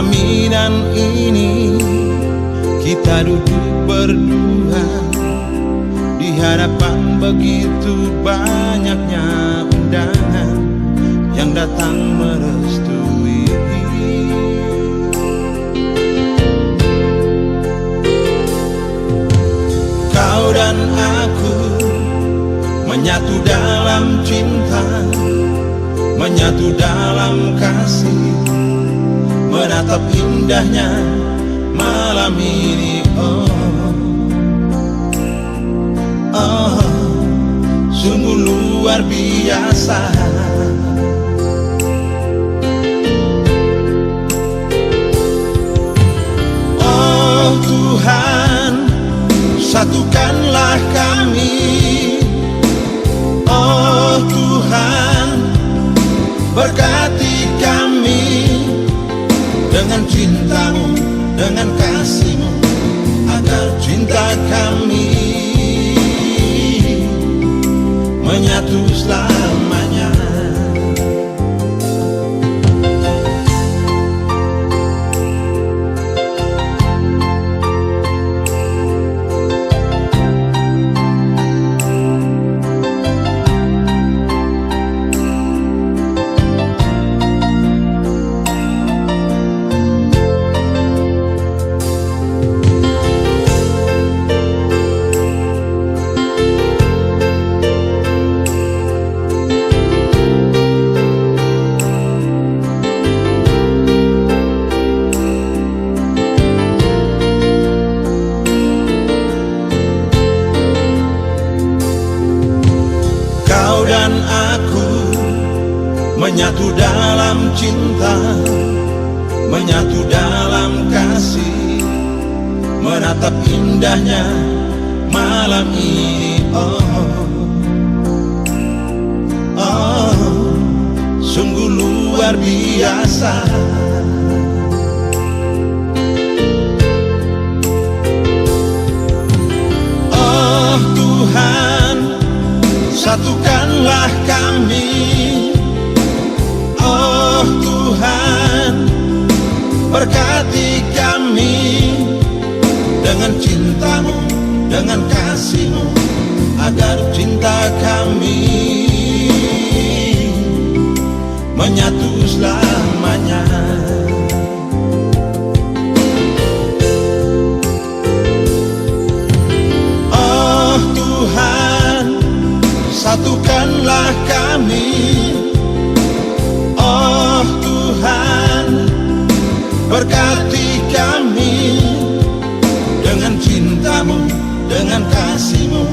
pelaminan ini kita duduk berdua di hadapan begitu banyaknya undangan yang datang merestui. Kau dan aku menyatu dalam cinta, menyatu dalam kasih, menatap indahnya malam ini. Sungguh luar biasa. Oh Tuhan, satukanlah kami. Oh Tuhan, berkati kami dengan cinta-Mu, dengan kasih-Mu, agar cinta kami menyatu selamanya. Dan aku menyatu dalam cinta, menyatu dalam kasih, menatap indahnya malam ini. Sungguh luar biasa. Oh Tuhan, satukanlah kami. Oh Tuhan, berkati kami dengan cinta-Mu, dengan kasih-Mu, agar cinta kami menyatu selamanya. Oh Tuhan, satukanlah kami. Oh Tuhan, berkati kami dengan cinta-Mu, dengan kasih-Mu,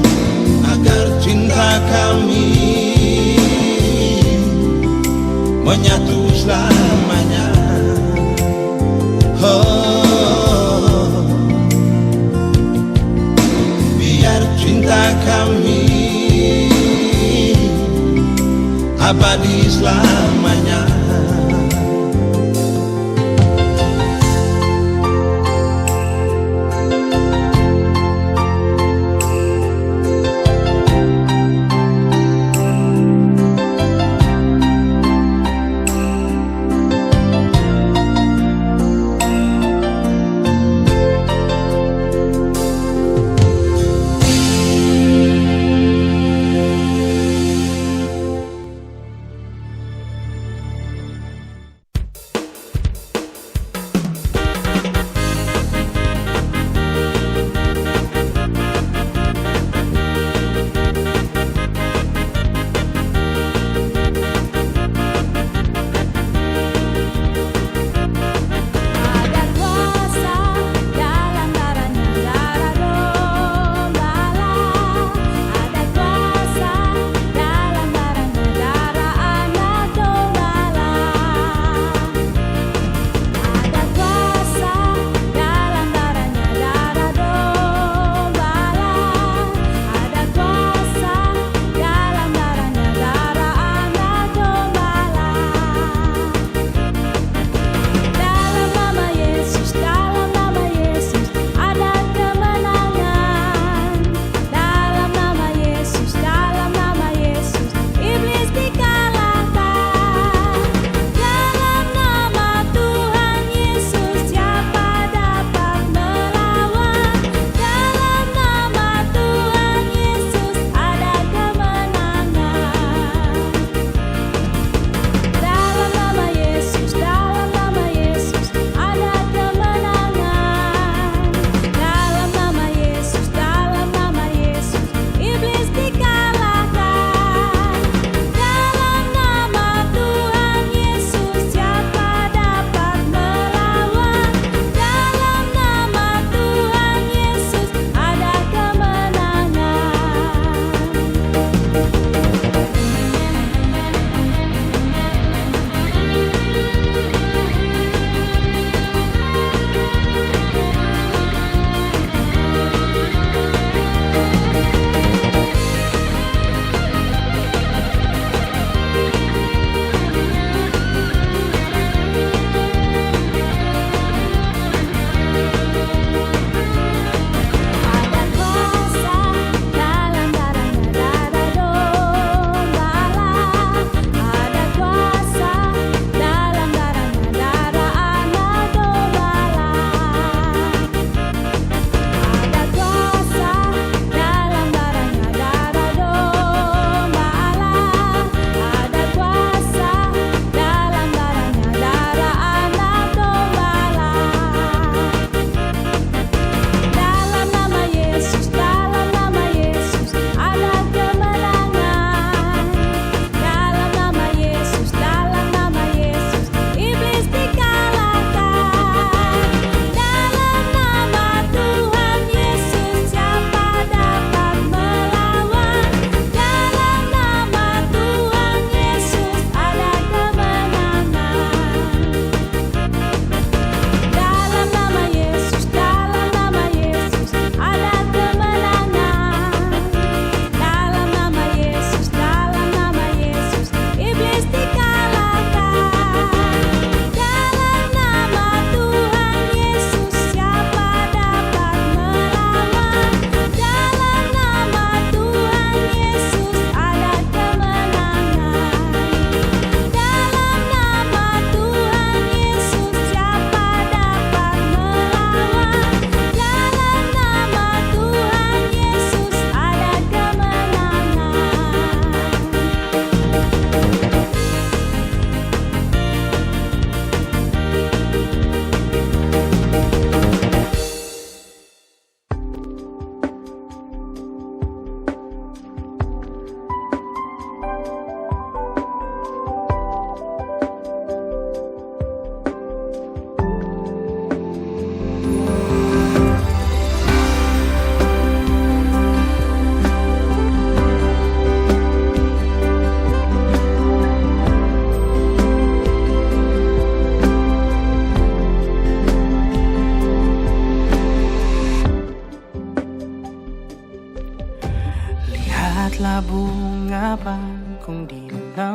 agar cinta kami menyatu selamanya. Oh, biar cinta kami abadi selamanya.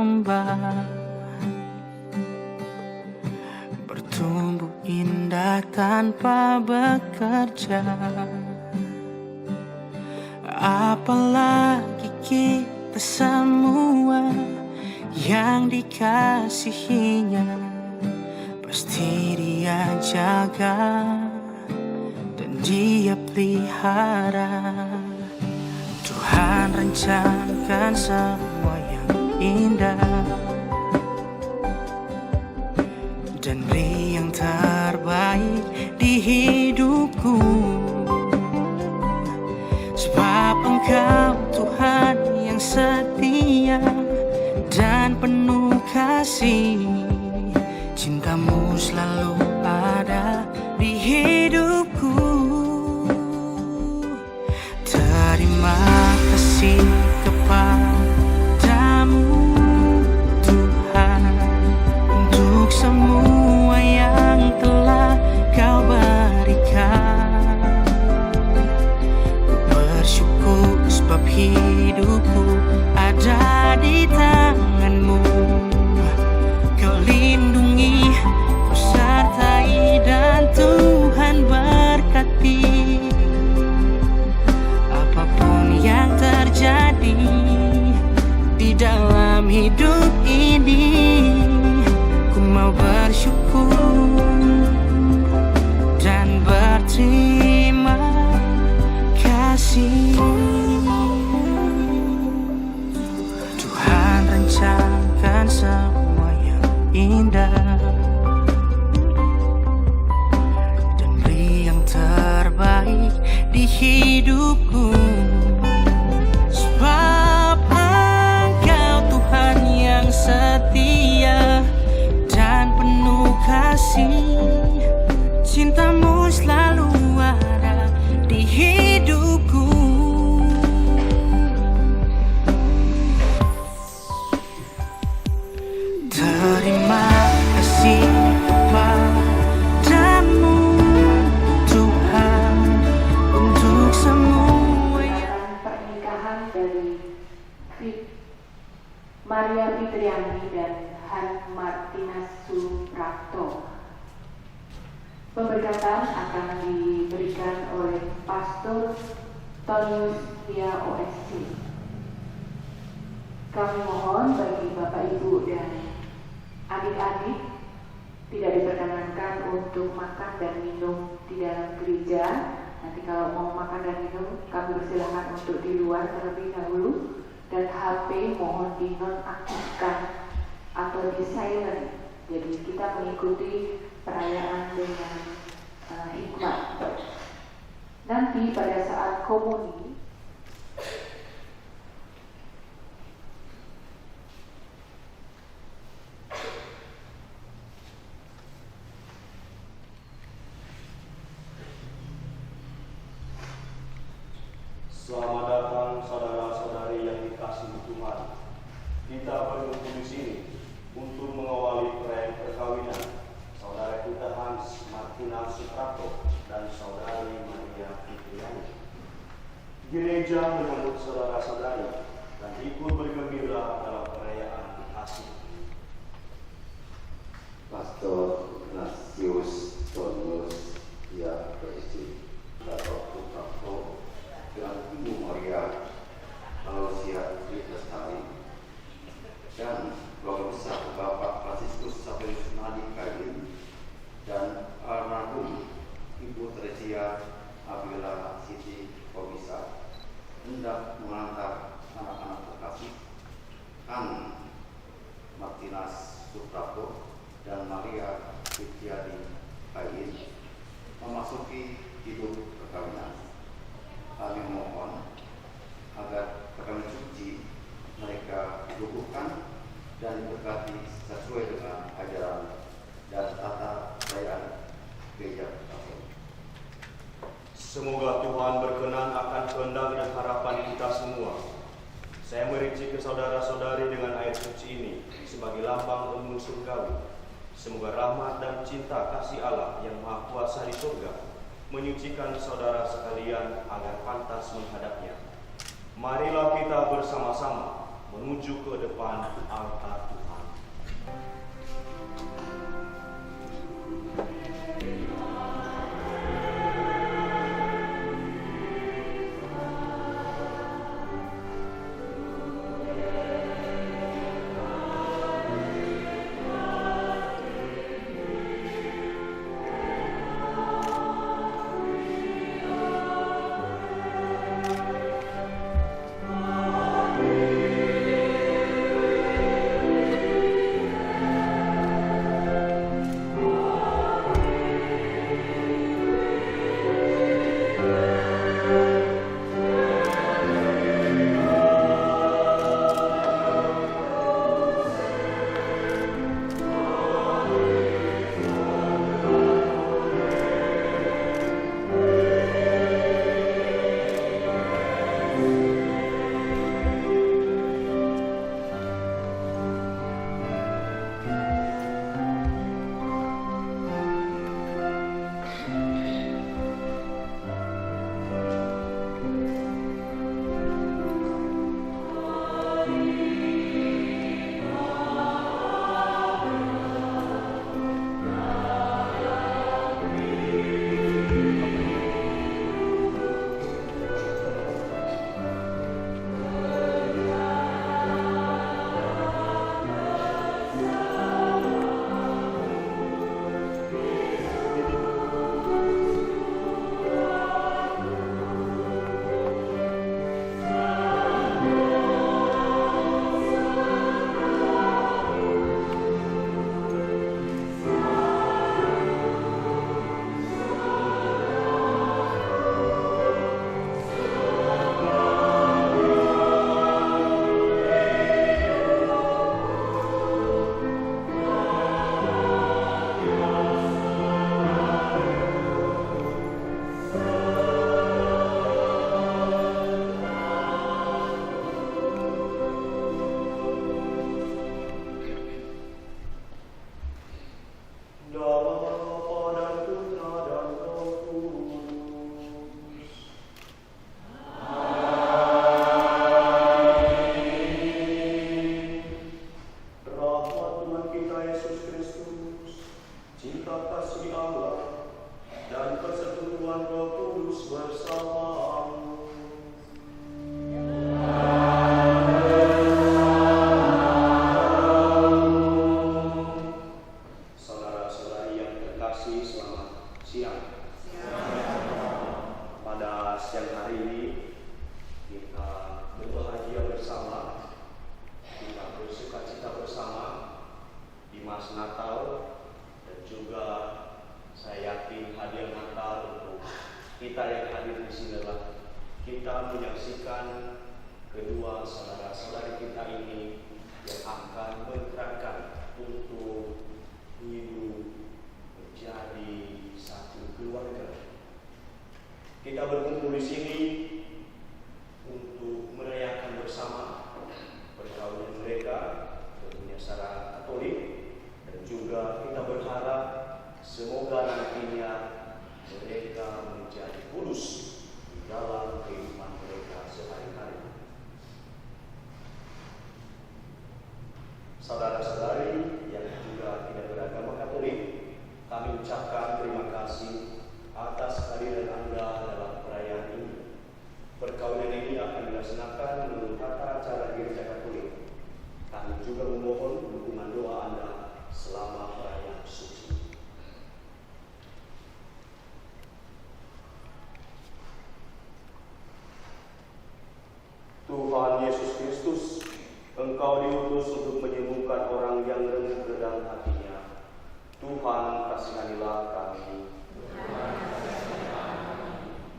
kembang, bertumbuh indah tanpa bekerja. Apalagi kita semua yang dikasihinya, pasti Dia jaga dan Dia pelihara. Tuhan rencanakan semua yang indah dan beri yang terbaik di hidupku. Sebab Engkau Tuhan yang setia dan penuh kasih, cinta-Mu selalu ada di hidupku. Terima kasih kepadamu Tuhan untuk semua yang telah Kau berikan. Ku bersyukur sebab hidupku ada di tangan-Mu. Kau lindungi, Kau sertai, dan Tuhan berkati. Apapun yang terjadi di dalam hidup ini, ku mau bersyukur dan berterima kasih. Tuhan rencanakan semua yang indah dan beri yang terbaik di hidupku. Sebab Engkau Tuhan yang setia dan penuh kasih, cinta-Mu selalu ada di hidupku. Terima kasih padamu Tuhan untuk semua yang... Pernikahan dari Maria Fitriani dan Han Martinus Suprapto. Pemberkatan akan diberikan oleh Pastor Tonius via OSC. Kami mohon bagi Bapak Ibu dan adik-adik tidak diperkenankan untuk makan dan minum di dalam gereja. Nanti kalau mau makan dan minum, kami persilahkan untuk di luar terlebih dahulu. Dan HP mohon dinonaktifkan atau di silent. Jadi kita mengikuti perayaan dengan hikmat. Nanti pada saat komuni, selamat datang saudara-saudari yang dikasihi Tuhan. Kita berkumpul di sini untuk mengawali perayaan perkawinan saudara kita Hans Martinus Suprapto dan saudari Maria Fitriani. Gereja menyambut saudara-saudari dan ikut bergembira dalam perayaan kasih. Pastor Ignatius Tonius via OSC, Pastor Suprapto dengan Ibu Maria Aloysia Lestari, dan keluarga besar Bapak Franciscus Saverius Nadi Kain, dan almarhum Ibu Teresia Abila Siti Kobisa hendak mengantar anak-anak terkasih Han Martinus Suprapto dan Maria Fitriani Kain memasuki hidup perkawinan. Kami mohon agar perkawinan suci mereka dikukuhkan dan diberkati sesuai dengan ajaran dan tata perayaan gereja Katolik. Semoga Tuhan berkenan akan kehendak dan harapan kita semua. Saya merinci ke saudara-saudari dengan ayat suci ini sebagai lambang embun surgawi. Semoga rahmat dan cinta kasih Allah yang Maha Kuasa di surga menyucikan saudara sekalian agar pantas menghadapnya. Marilah kita bersama-sama menuju ke depan altar cinta kasih Allah, dan persekutuan Roh Kudus bersamamu. Saudara-saudari yang terkasih, selamat siang. Pada siang hari ini kita berbahagia bersama, kita bersukacita bersama di masa Natal, dan juga saya yakin hadiah Natal untuk kita yang hadir di sini adalah kita menyaksikan kedua saudara-saudari kita ini yang akan menerangkan untuk hidup menjadi satu keluarga. Kita berkumpul di sini untuk merayakan bersama perkawinan mereka tentunya secara Katolik, dan juga kita berharap semoga nantinya mereka menjadi kudus di dalam kehidupan mereka sehari-hari. Saudara-saudari yang juga tidak beragama Katolik, kami ucapkan terima kasih atas kehadiran Anda dalam perayaan ini. Perkawinan ini akan dilaksanakan menurut tata cara Gereja Katolik. Kami juga memohon dukungan doa Anda selama perayaan suci. Tuhan Yesus Kristus, Engkau diutus untuk menyembuhkan orang yang remuk dalam hatinya. Tuhan, kasihanilah kami.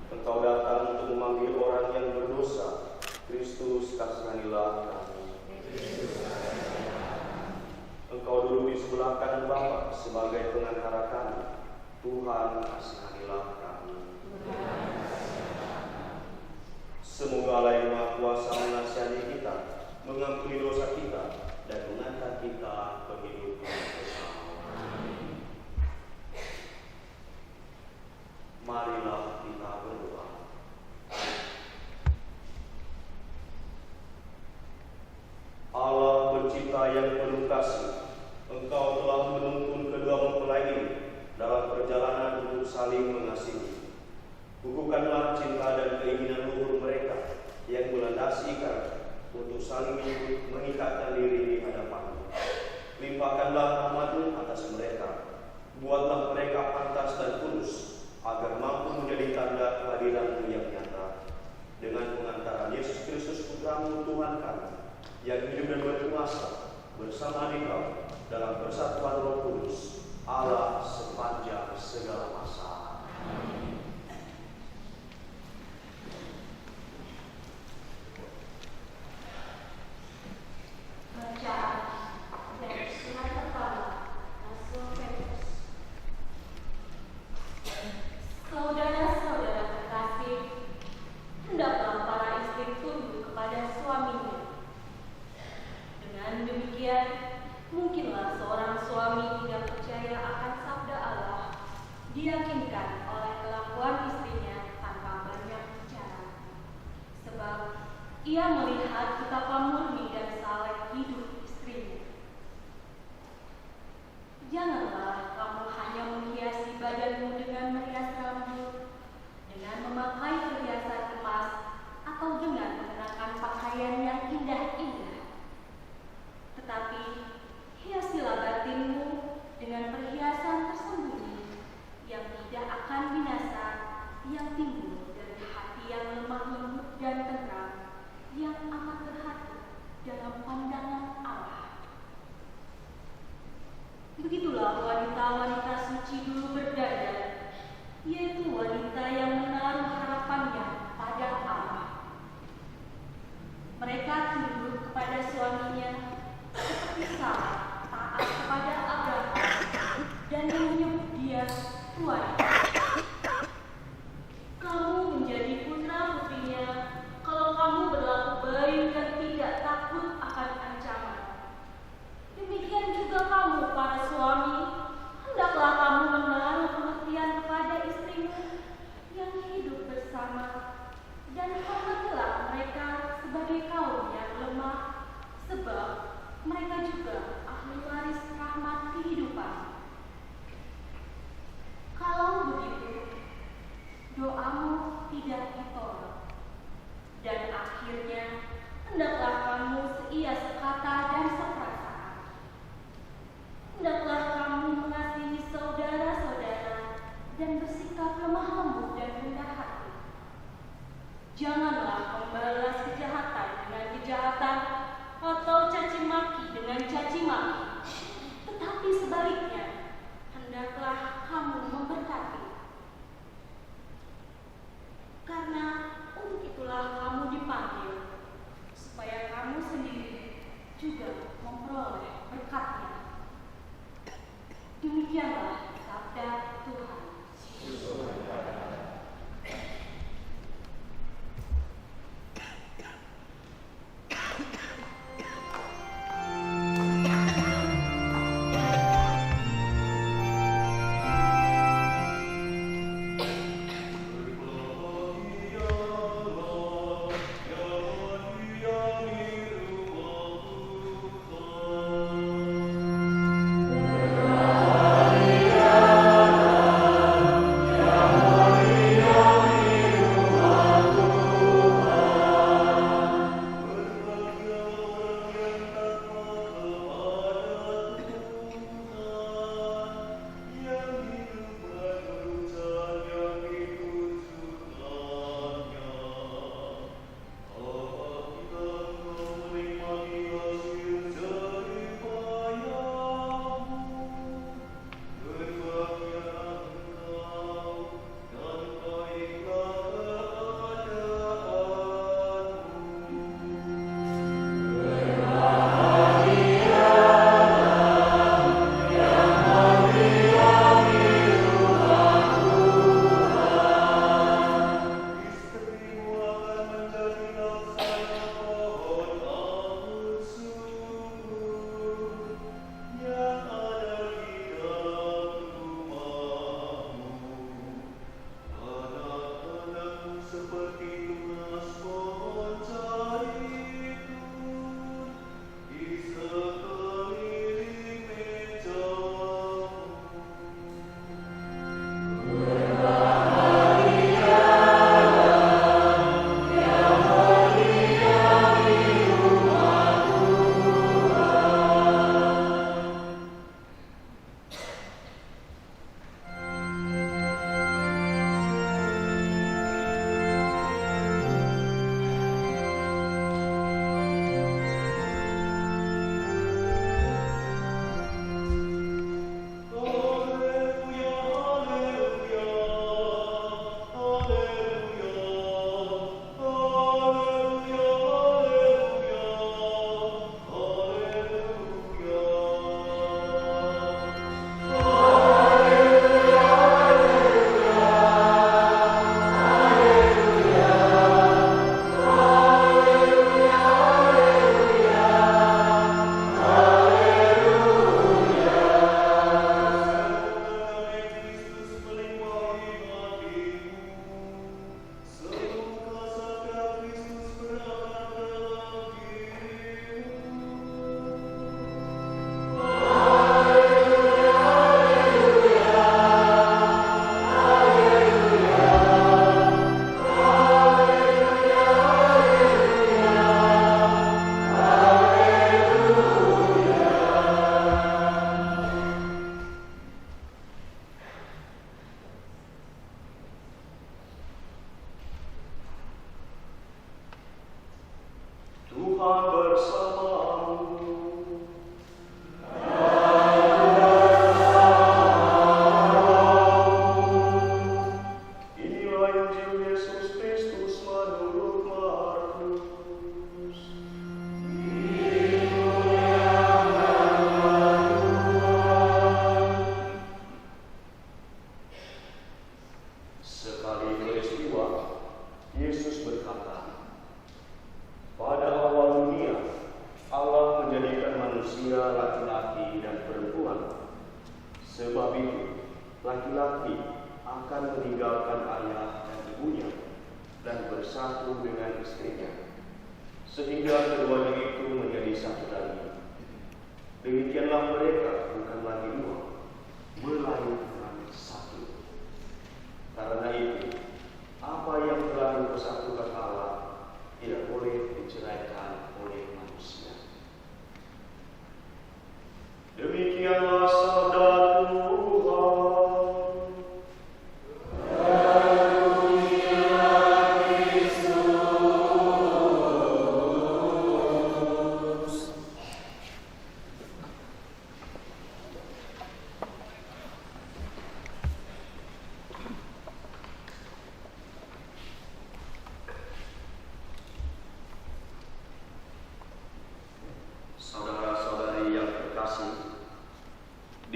Engkau datang untuk memanggil orang yang berdosa. Kristus, kasihanilah kami. Engkau duduk di sebelah kanan Bapa sebagai pengantara kami. Tuhan, kasihanilah kami. Semoga Allah yang Maha Kuasa menasihati kita, mengampuni dosa kita, dan mengantar kita ke hidup yang bersama. Marilah kita berdoa. Allah pencipta yang penuh kasih, Engkau telah menuntun kedua mempelai ini dalam perjalanan untuk saling mengasihi. Bukukanlah cinta dan keinginan luhur mereka yang melandasi ikat untuk saling mengikatkan diri di hadapan-Mu. Limpahkanlah rahmat-Mu atas mereka. Buatlah mereka pantas dan kudus, agar mampu menjadi tanda kehadiran-Mu yang nyata. Dengan pengantaran Yesus Kristus Putra-Mu Tuhan kami, yang hidup dan berkuasa bersama Engkau dalam persatuan Roh Kudus, Allah sepanjang segala masa. Amin. Bacaan dari surat pertama Rasul Petrus. Saudara-saudara terkasih, hendaklah para istri tunduk kepada suaminya. Dengan demikian, mungkinlah seorang suami tidak percaya akan sabda Allah diyakinkan oleh kelakuan istrinya tanpa banyak bicara. Sebab ia melihat betapa murni dan saleh hidup istrinya. Janganlah kamu hanya menghiasi badanmu dengan merias rambut, dengan memakai perhiasan emas, atau dengan mengenakan pakaian yang indah-indah. Tetapi hiasilah batinmu dengan perhiasan tersembunyi yang tidak akan binasa, yang timbul dari hati yang lemah lembut dan tenang, yang amat berhati dalam pandangan Allah. Begitulah wanita-wanita suci dulu berdandan, yaitu wanita yang menaruh harapannya pada Allah. Mereka tunduk kepada suaminya seperti Sarah taat kepada Abraham dan menyebut dia Tuhan. Kamu menjadi putra-putrinya kalau kamu berlaku baik dan tidak takut akan ancaman. Demikian juga kamu, para suami, hendaklah kamu menaruh pengertian kepada istrimu yang hidup bersama, dan hormatilah mereka sebagai kaum yang lemah, sebab mereka juga hendaklah kamu mengasihi saudara-saudara dan bersikap lemah lembut dan rendah hati. Janganlah membalas kejahatan dengan kejahatan atau caci maki dengan caci maki, tetapi sebaliknya, hendaklah kamu memberkati. Karena untuk itulah kamu dipanggil, supaya kamu sendiri juga memperoleh berkatnya. Demikianlah sabda Tuhan. Sebab itu, laki-laki akan meninggalkan ayah dan ibunya dan bersatu dengan istrinya, sehingga keduanya itu menjadi satu daging. Demikianlah mereka bukan lagi dua, melainkan satu. Karena itu, apa yang telah dipersatukan Allah tidak boleh diceraikan oleh manusia. Demikianlah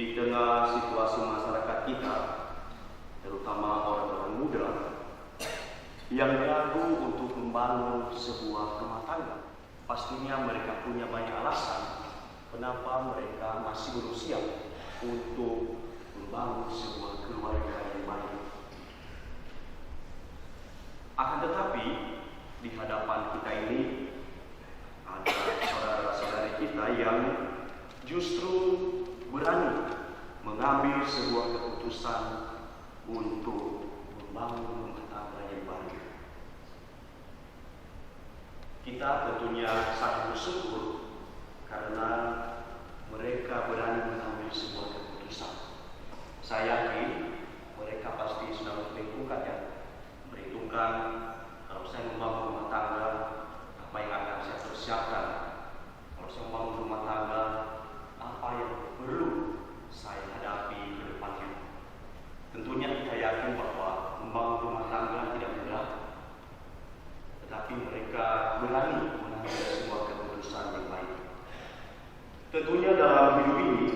di tengah situasi masyarakat kita, terutama orang-orang muda yang ragu untuk membangun sebuah rumah tangga, pastinya mereka punya banyak alasan kenapa mereka masih belum siap untuk membangun sebuah keluarga yang baik. Akan tetapi, di hadapan kita ini ada saudara-saudari kita yang justru berani mengambil sebuah keputusan untuk membangun rumah tangga yang baik. Kita tentunya sangat bersyukur karena mereka berani mengambil sebuah keputusan. Saya yakin mereka pasti sudah memperhitungkan kalau saya membangun rumah tangga, apa yang akan saya persiapkan. Kalau saya membangun rumah tangga, apa yang perlu saya hadapi ke depannya. Tentunya kita yakin bahwa membangun rumah tangga tidak mudah, tetapi mereka berani mengambil sebuah keputusan yang baik. Tentunya dalam hidup ini,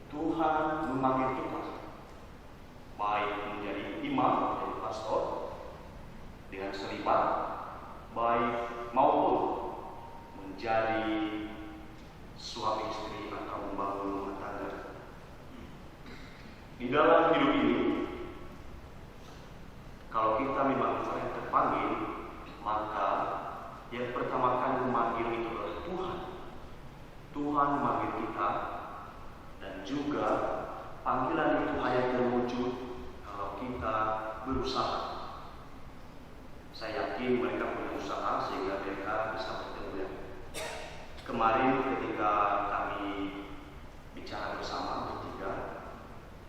Tuhan memanggil kita, baik menjadi imam atau pastor, dengan selibat, baik maupun menjadi suami istri atau membangun rumah tangga. Di dalam hidup ini, kalau kita memang orang terpanggil, maka yang pertama kali memanggil itu adalah Tuhan. Tuhan memanggil kita, dan juga panggilan itu hanya terwujud kalau kita berusaha. Saya yakin mereka berusaha sehingga mereka bisa bertemu. Kemarin ketika kami bicara bersama bertiga,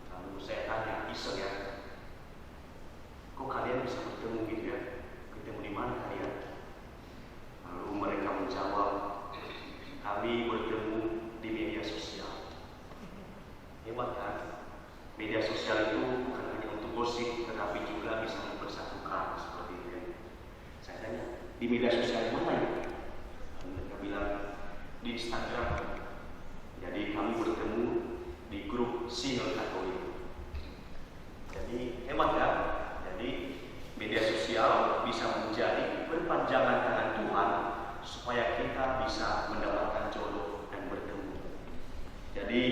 lalu saya tanya iseng ya, kok kalian bisa bertemu gitu ya? Bertemu di mana kalian? Lalu mereka menjawab, kami bertemu di media sosial. Hebat kan? Media sosial itu bukan hanya untuk gosip, tetapi juga bisa mempersatukan seperti itu. Saya tanya, di media sosial mana ya? Mereka bilang di Instagram. Jadi kami bertemu di grup Single Katolik. Jadi hebat kan? Jadi media sosial bisa menjadi perpanjangan tangan Tuhan supaya kita bisa mendapatkan jodoh dan bertemu. Jadi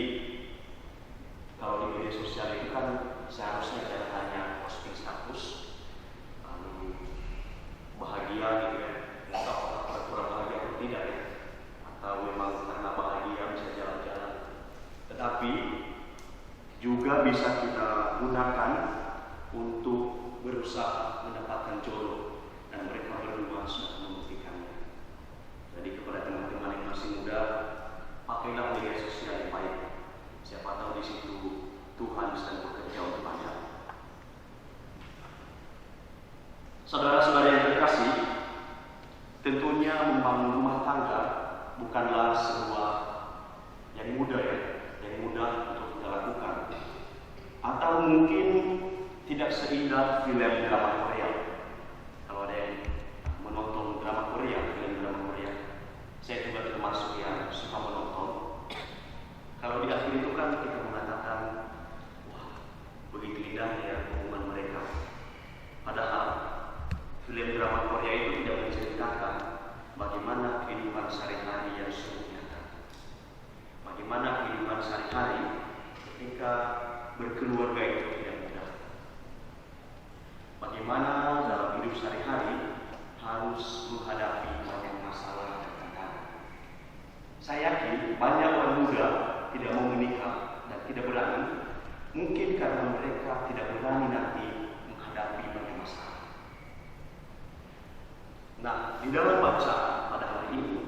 kalau di media sosial itu kan seharusnya jangan hanya posting status, lalu bahagia gitu ya, entah orang kurang bahagia atau tidak ya, atau memang karena bahagia bisa jalan-jalan. Tetapi juga bisa kita gunakan untuk berusaha mendapatkan jodoh, dan mereka berdua sudah membuktikannya. Jadi kepada teman-teman yang masih muda, pakailah media sosial yang baik. Siapa tahu di situ Tuhan sedang bekerja untuk Anda. Saudara-saudara yang terkasih, tentunya membangun rumah tangga bukanlah sebuah yang mudah ya, yang mudah untuk kita lakukan. Atau mungkin tidak seindah film drama Korea. Kalau ada yang menonton drama Korea, film drama Korea, saya juga termasuk yang suka menonton. Kalau di akhir itu kan kita mengatakan, wah, begitu indahnya hubungan mereka. Padahal film drama Korea itu tidak menceritakan bagaimana kehidupan sehari-hari yang sungguh nyata. Bagaimana kehidupan sehari-hari ketika berkeluarga itu tidak mudah. Bagaimana dalam hidup sehari-hari harus menghadapi banyak masalah dan tantangan. Saya yakin banyak orang muda tidak mau menikah dan tidak berani, mungkin karena mereka tidak berani nanti menghadapi banyak masalah. Nah, di dalam bacaan pada hari ini,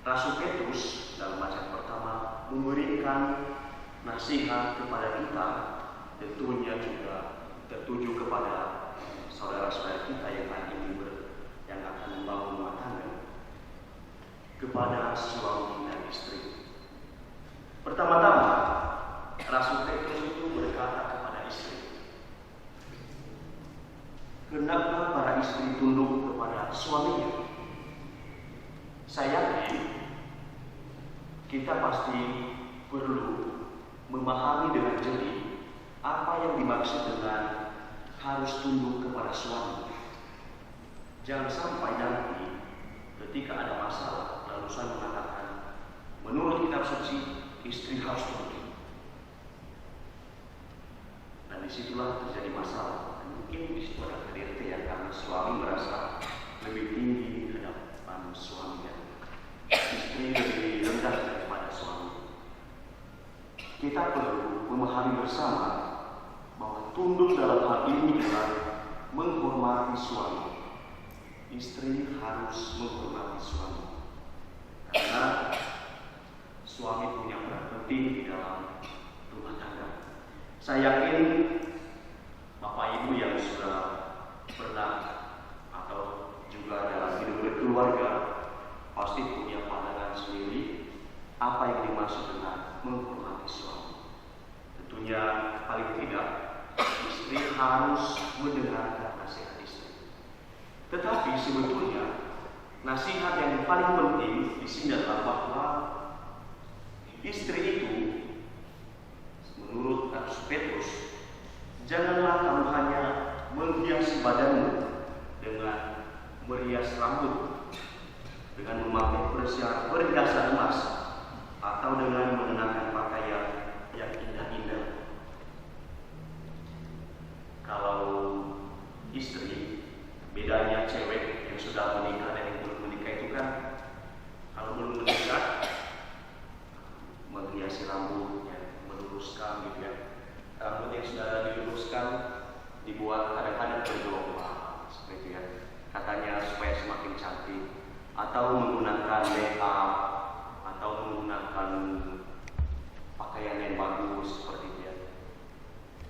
Rasul Petrus dalam bacaan pertama memberikan nasihat kepada kita, tentunya juga tertuju kepada saudara-saudara kita yang hari ini yang akan membangun rumah tangga, kepada suami dan istri. Pertama-tama, Rasul Petrus itu berkata kepada istri, hendaklah para istri tunduk kepada suaminya. Saya yakin kita pasti perlu memahami dengan jeli apa yang dimaksud dengan harus tunduk kepada suami. Jangan sampai nanti ketika ada masalah lalu suami mengatakan, menurut kitab suci istri harus tunduk. Dan disitulah terjadi masalah. Mungkin di situ ada KDRT ya, karena suami merasa lebih tinggi di hadapan suaminya, istri lebih rendah daripada suami. Kita perlu memahami bersama bahwa tunduk dalam hal ini adalah menghormati suami. Istri harus menghormati suami karena suami punya peran penting di dalam rumah tangga. Saya yakin Bapak Ibu yang sudah pernah atau juga dalam hidup berkeluarga pasti punya pandangan sendiri apa yang dimaksud dengan menghormati suami. Tentunya paling tidak istri harus mendengarkan nasihat istri. Tetapi sebetulnya nasihat yang paling penting di sini adalah bahwa istri itu, menurut Rasul Petrus, janganlah kamu hanya menghiasi badanmu dengan merias rambut, dengan memakai perhiasan emas, atau dengan mengenakan pakaian yang indah-indah. Kalau istri, bedanya cewek yang sudah menikah dan yang belum menikah itu kan, kalau belum menikah menghiasi rambutnya, meluruskan gitu ya. Rambut yang sudah diluruskan dibuat kadang-kadang bergelombang seperti itu ya. Katanya supaya semakin cantik, atau menggunakan make up, atau menggunakan pakaian yang bagus seperti itu ya.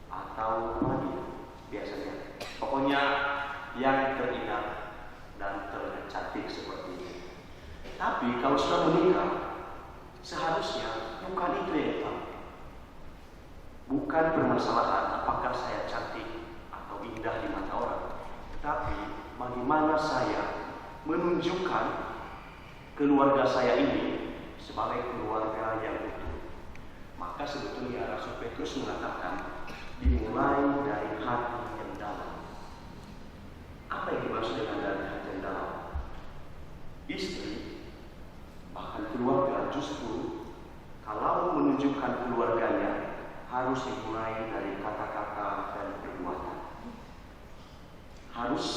Atau apa lagi biasanya? Pokoknya yang terindah dan tercantik seperti itu. Tapi kalau sudah menikah, seharusnya bukan itu yang utama. Bukan permasalahan apakah saya cantik atau indah di mata orang, tetapi bagaimana saya menunjukkan keluarga saya ini sebagai keluarga yang utuh. Maka sebetulnya Rasul Petrus mengatakan dimulai dari hati yang dalam. Apa yang dimaksud dengan dari hati yang dalam? Istri, bahkan keluarga justru kalau menunjukkan keluarganya harus dimulai dari kata-kata dan perbuatan. Harus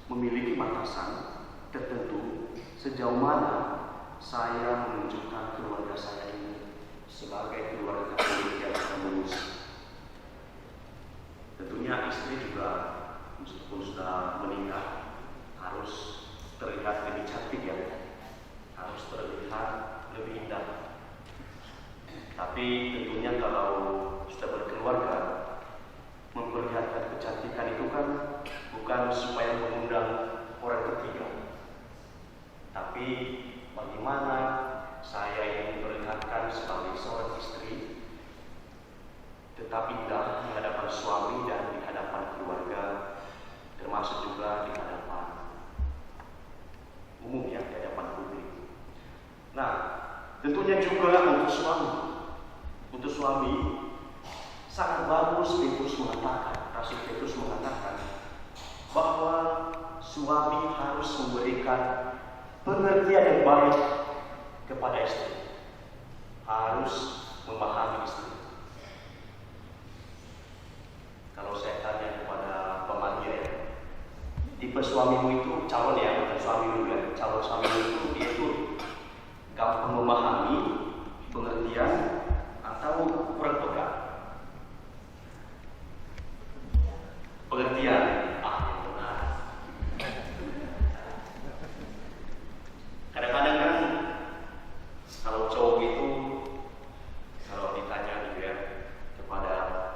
memiliki batasan tertentu sejauh mana saya menunjukkan keluarga saya ini sebagai keluarga Katolik yang harmonis. Tentunya istri juga meskipun sudah menikah harus terlihat lebih cantik ya, harus terlihat lebih indah. Tapi tentunya kalau sudah berkeluarga, memperlihatkan kecantikan itu kan bukan supaya mengundang orang ketiga, tapi bagaimana saya yang memperlihatkan sebagai seorang istri tetap indah di hadapan suami dan di hadapan keluarga, termasuk juga di hadapan umum ya, di hadapan publik. Nah, tentunya juga untuk suami sangat bagus Rasul Petrus mengatakan bahwa suami harus memberikan pengertian yang baik kepada istri, harus memahami istri. Kalau saya tanya kepada pemanggil ya, tipe suamimu itu calon ya, bukan suami dulu ya, calon suamimu itu dia itu gampang memahami, pengertian, atau kurang peka? Pengertian, yang benar. Kadang-kadang kan kalau cowok itu kalau ditanya gitu ya kepada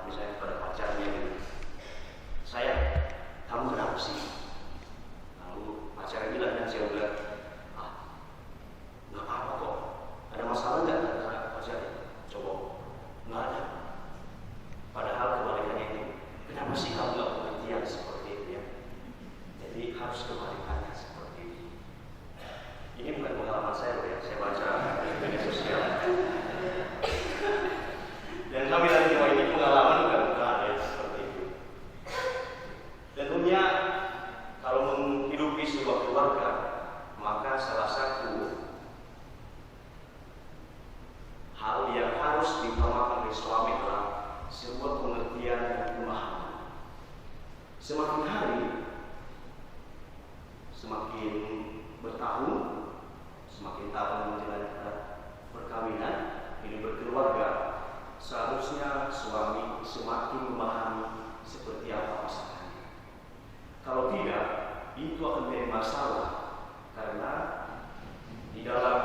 misalnya pada pacarnya gitu, saya, kamu kenapa sih? Lalu pacarnya bilang dan saya bilang, nggak apa-apa kok. Ada masalah nggak antara pacarnya? Coba, nggak ada. Padahal kebalikannya itu, kenapa sih kamu nggak pengertian? harus diutamakan oleh suami adalah sebuah pengertian dan pemahaman. Semakin hari, semakin bertahun, semakin tahun menjalani perkawinan, hidup berkeluarga, seharusnya suami semakin memahami seperti apa pasangannya. Kalau tidak, itu akan menjadi masalah karena di dalam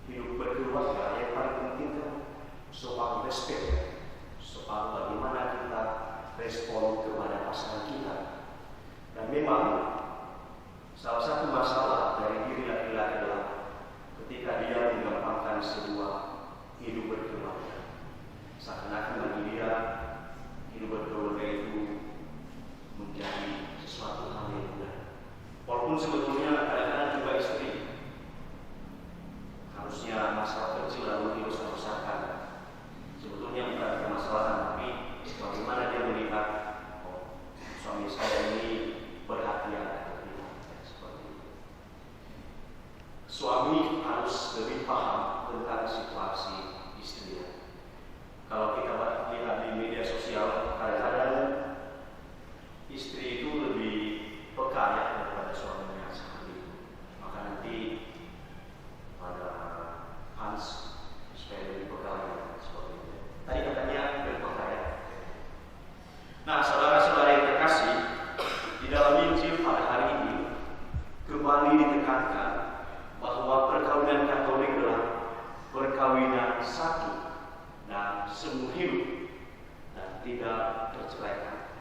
hidup berkeluarga yang paling penting kan soal respect, soal bagaimana kita respon kepada pasangan kita. Dan memang salah satu masalah dari diri laki-laki adalah ketika dia menggampangkan sebuah hidup berkeluarga. Seakan-akan bagi dia hidup berkeluarga itu menjadi sesuatu hal yang mudah. Walaupun sebetulnya kadang-kadang juga istri harusnya masalah kecil lalu dirusak-rusakkan. Sebetulnya bukan permasalahan, tapi bagaimana dia melihat suami saya ini perhatian atau tidak, seperti itu. Suami harus lebih paham tentang situasi istrinya. Kalau kita lihat di media sosial, kadang-kadang istri itu lebih peka ya daripada suaminya seperti itu. Maka nanti pada Hans supaya lebih peka ya seperti itu. Tadi katanya berpeka ya. Nah, saudara-saudara yang terkasih, di dalam Injil pada hari ini kembali ditekankan bahwa perkawinan Katolik adalah perkawinan satu dan seumur hidup dan tidak terceraikan.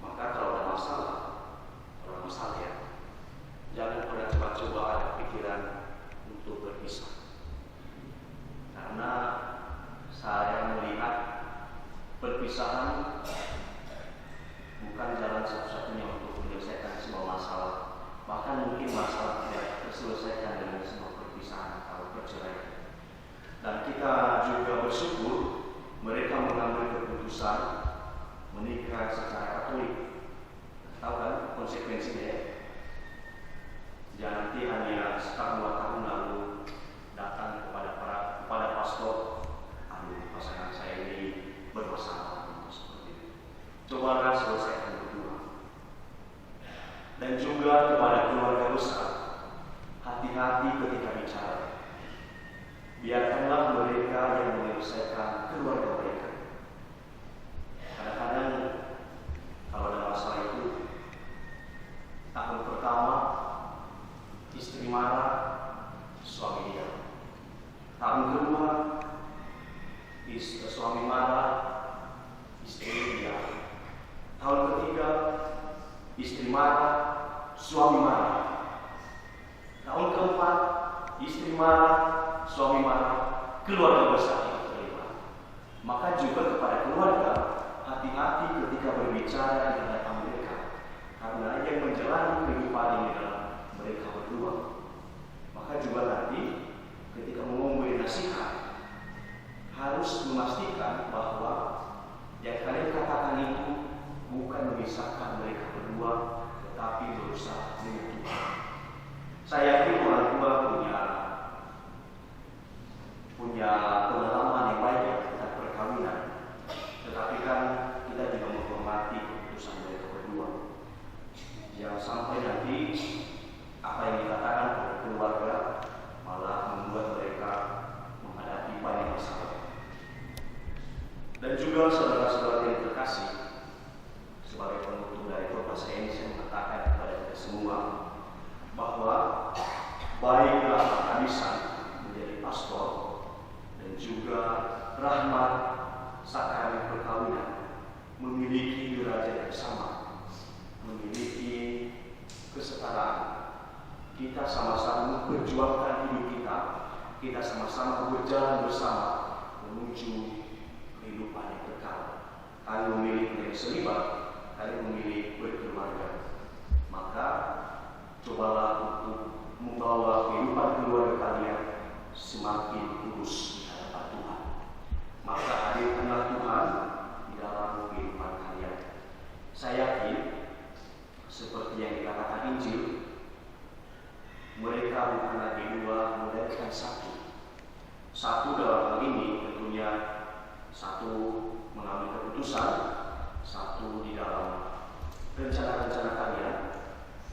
Maka kalau ada masalah ya, jangan pernah coba-coba ada pikiran untuk berpisah. Karena saya melihat perpisahan bukan jalan satu-satunya untuk menyelesaikan semua masalah. Bahkan mungkin masalah tidak terselesaikan dengan semua perpisahan atau perceraian. Dan kita juga bersyukur mereka mengambil keputusan menikah secara Katolik. Tahu kan konsekuensinya ya? Jangan nanti hanya setahun 2 tahun lalu datang kepada pastor, aduh pasangan saya ini bermasalah seperti itu. Cobalah selesaikan berdua. Dan juga kepada keluarga besar, hati-hati ketika bicara. Biarkanlah mereka yang menyelesaikan keluarga mereka. Kadang-kadang kalau ada masalah itu, tahun pertama istri marah, suami diam. Tahun kedua suami marah, istri diam. Tahun ketiga istri marah, suami marah. Tahun keempat istri marah, suami marah, keluarga besar itu terlibat. Maka juga kepada keluarga, hati-hati ketika berbicara di hadapan mereka, karena yang menjalani kehidupan ini adalah mereka berdua. Maka juga nanti ketika memberi nasihat, harus memastikan bahwa yang kalian katakan itu bukan memisahkan mereka berdua, tetapi berusaha menyatukan. Saya yakin orang tua punya pengalaman yang banyak tentang perkawinan, tetapi kan kita juga menghormati keputusan mereka berdua. Jangan sampai nanti apa yang dikatakan oleh keluarga malah membuat mereka menghadapi banyak masalah. Dan juga saudara-saudara yang terkasih, sebagai penutup dari khotbah saya ini, saya mengatakan kepada kita semua bahwa baiklah kehabisan menjadi pastor dan juga rahmat sakramen perkawinan memiliki derajat yang sama, memiliki kesetaraan. Kita sama-sama memperjuangkan hidup kita sama-sama berjalan bersama menuju kehidupan yang kekal. Kalian memilih menjadi selibat, kalian memilih berkeluarga. Maka cobalah untuk membawa kehidupan keluarga kalian semakin lurus di hadapan Tuhan. Maka hadirkanlah Tuhan di dalam kehidupan kalian. Saya yakin seperti yang dikatakan Injil, mereka bukan lagi dua, melainkan satu. Satu dalam hal ini tentunya satu mengambil keputusan, satu di dalam rencana-rencana kalian,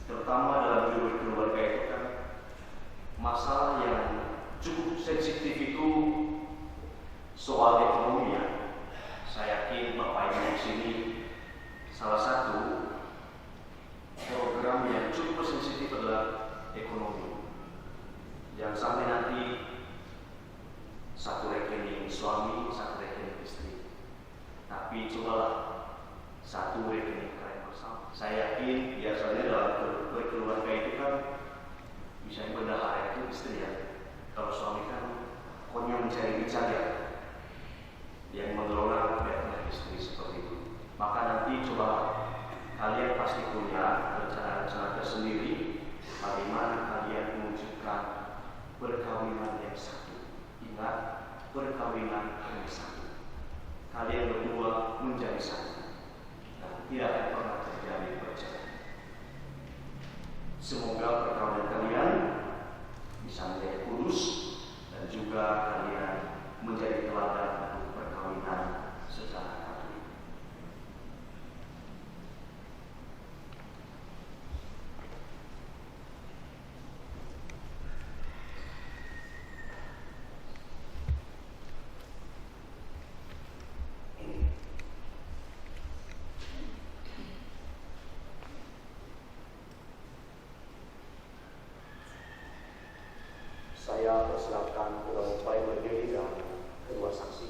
terutama dalam hidup keluarga itu kan masalah yang cukup sensitif itu soal ekonomi ya. Saya yakin Bapak Ibu di sini salah satu program yang cukup sensitif adalah ekonomi. Jangan sampai nanti satu rekening suami, satu rekening istri. Tapi cobalah satu rekening kalian bersama. Saya yakin biasanya dalam berkeluarga itu kan bisa yang bendahara itu istri ya. Kalau suami kan pokoknya mencari bicara yang mengelola biarlah istri seperti itu. Maka nanti coba kalian pasti punya rencana-rencana tersendiri bagaimana kalian mewujudkan perkawinan yang satu. Ingat, perkawinan yang satu. Kalian berdua menjadi satu dan tidak akan pernah terjadi perceraian. Semoga perkawinan kalian bisa menjadi kudus dan juga kalian menjadi teladan untuk perkawinan secara Katolik. Saya persilakan Kedua Mempelai berdiri dan kedua saksi.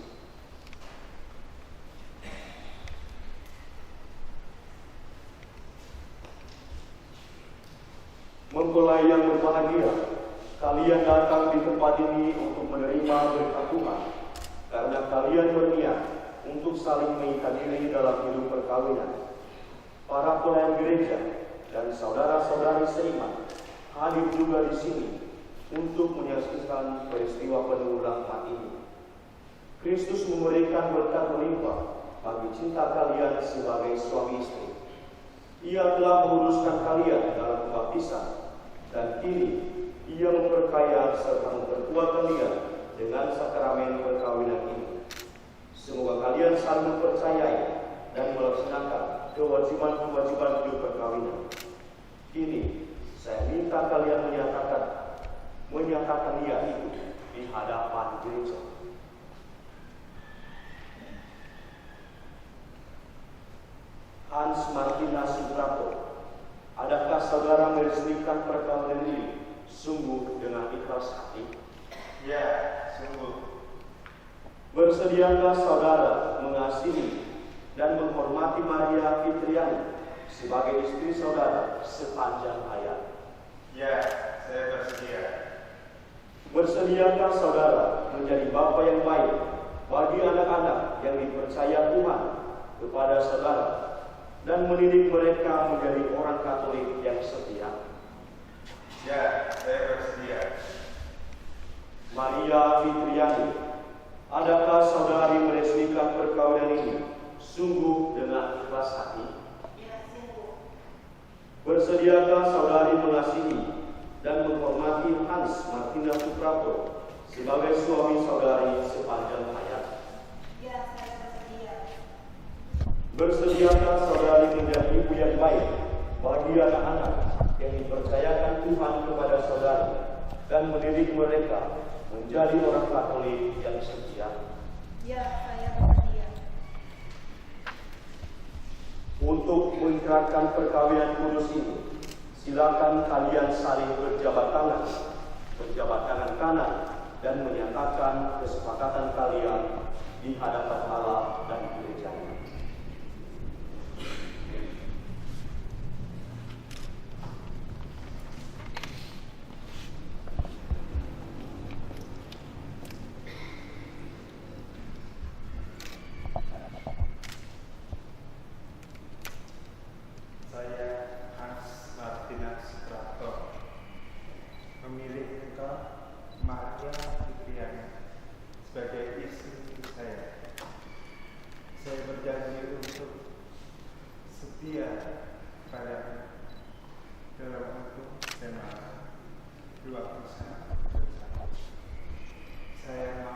Mempelai yang berbahagia, kalian datang di tempat ini untuk menerima berkat Tuhan karena kalian berniat untuk saling mengikat diri dalam hidup perkawinan. Para pelayan gereja dan saudara-saudari seiman hadir juga di sini untuk menyaksikan peristiwa penuh rahmat ini. Kristus memberikan berkat melimpah bagi cinta kalian sebagai suami istri. Ia telah menguruskan kalian dalam pembaptisan dan kini Ia memperkaya serta memperkuat kalian dengan sakramen perkawinan ini. Semoga kalian saling mempercayai dan melaksanakan kewajiban-kewajiban hidup perkawinan. Kini saya minta kalian menyatakan niat itu di hadapan gereja. Hans Martina Suprato, adakah saudara meresmikan perkawinan ini sungguh dengan ikhlas hati? Ya, sungguh. Bersediakah saudara mengasihi dan menghormati Maria Fitriani sebagai istri saudara sepanjang hayat? Ya, saya bersedia. Bersediakah saudara menjadi bapa yang baik bagi anak-anak yang dipercaya Tuhan kepada saudara dan mendidik mereka menjadi orang Katolik yang setia? Ya, saya bersedia. Maria Fitriani, adakah saudari meresmikan perkawinan ini sungguh dengan ikhlas hati? Ya, sungguh. Bersediakah saudari mengasihi dan menghormati Hans Martina Suprato sebagai suami saudari sepanjang hayat? Ya, saya bersedia. Bersediakah saudari menjadi ibu yang baik bagi anak-anak yang dipercayakan Tuhan kepada saudari dan mendidik mereka menjadi orang Katolik yang setia? Ya, saya bersedia. Untuk mengikrarkan perkawinan kudus ini, silakan kalian saling berjabat tangan kanan dan menyatakan kesepakatan kalian di hadapan Allah dan gerejanya. Saya Hans Martina Suprato memilih engkau Maria Fitriani sebagai istri saya. Saya berjanji untuk setia pada dalam hukum dan di waktu saya bersama. Saya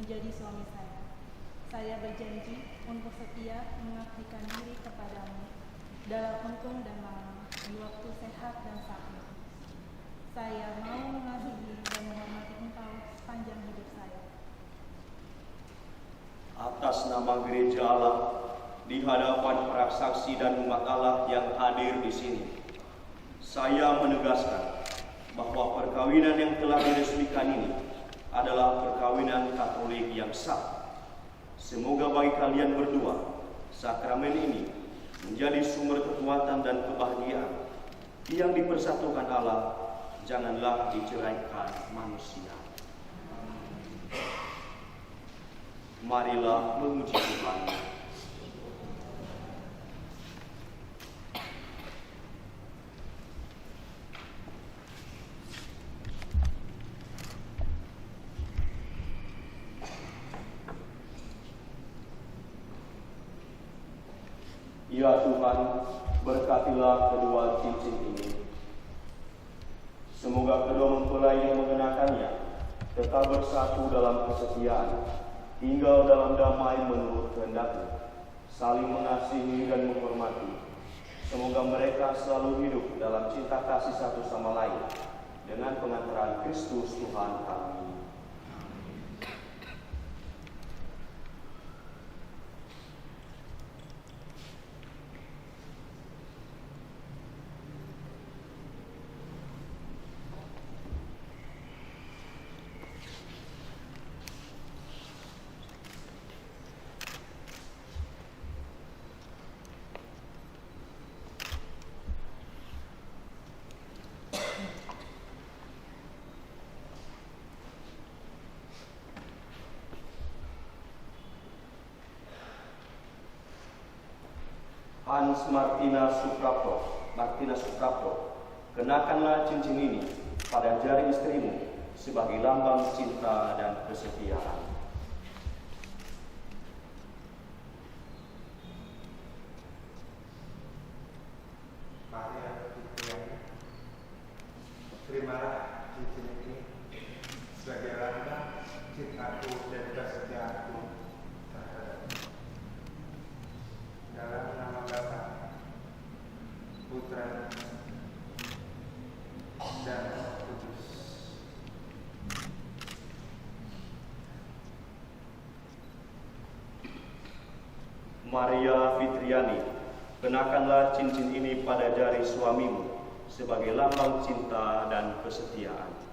menjadi suami saya. Saya berjanji untuk setia mengabdikan diri kepadamu dalam untung dan malam, di waktu sehat dan sakit. Saya mau mengasihi dan menghormati engkau sepanjang hidup saya. Atas nama Gereja Allah, di hadapan para saksi dan umat Allah yang hadir di sini, saya menegaskan bahwa perkawinan yang telah diresmikan ini adalah perkawinan Katolik yang sah. Semoga bagi kalian berdua, sakramen ini menjadi sumber kekuatan dan kebahagiaan yang dipersatukan Allah, janganlah diceraikan manusia. Marilah memuji Tuhan. Ya Tuhan, berkatilah kedua cincin ini. Semoga kedua mempelai yang mengenakannya tetap bersatu dalam kesetiaan, tinggal dalam damai menurut kehendak-Mu, saling mengasihi dan menghormati. Semoga mereka selalu hidup dalam cinta kasih satu sama lain dengan pengantaran Kristus Tuhan kami. Hans Martina Suprapto, kenakanlah cincin ini pada jari istrimu sebagai lambang cinta dan kesetiaan. Maria Fitriani, terimalah cincin ini sebagai lambang cintaku dan kesetiaanku terhadapmu. Dalam nama Bapa, Putra, dan Roh Kudus. Maria Fitriani, kenakanlah cincin ini pada jari suamimu sebagai lambang cinta dan kesetiaan.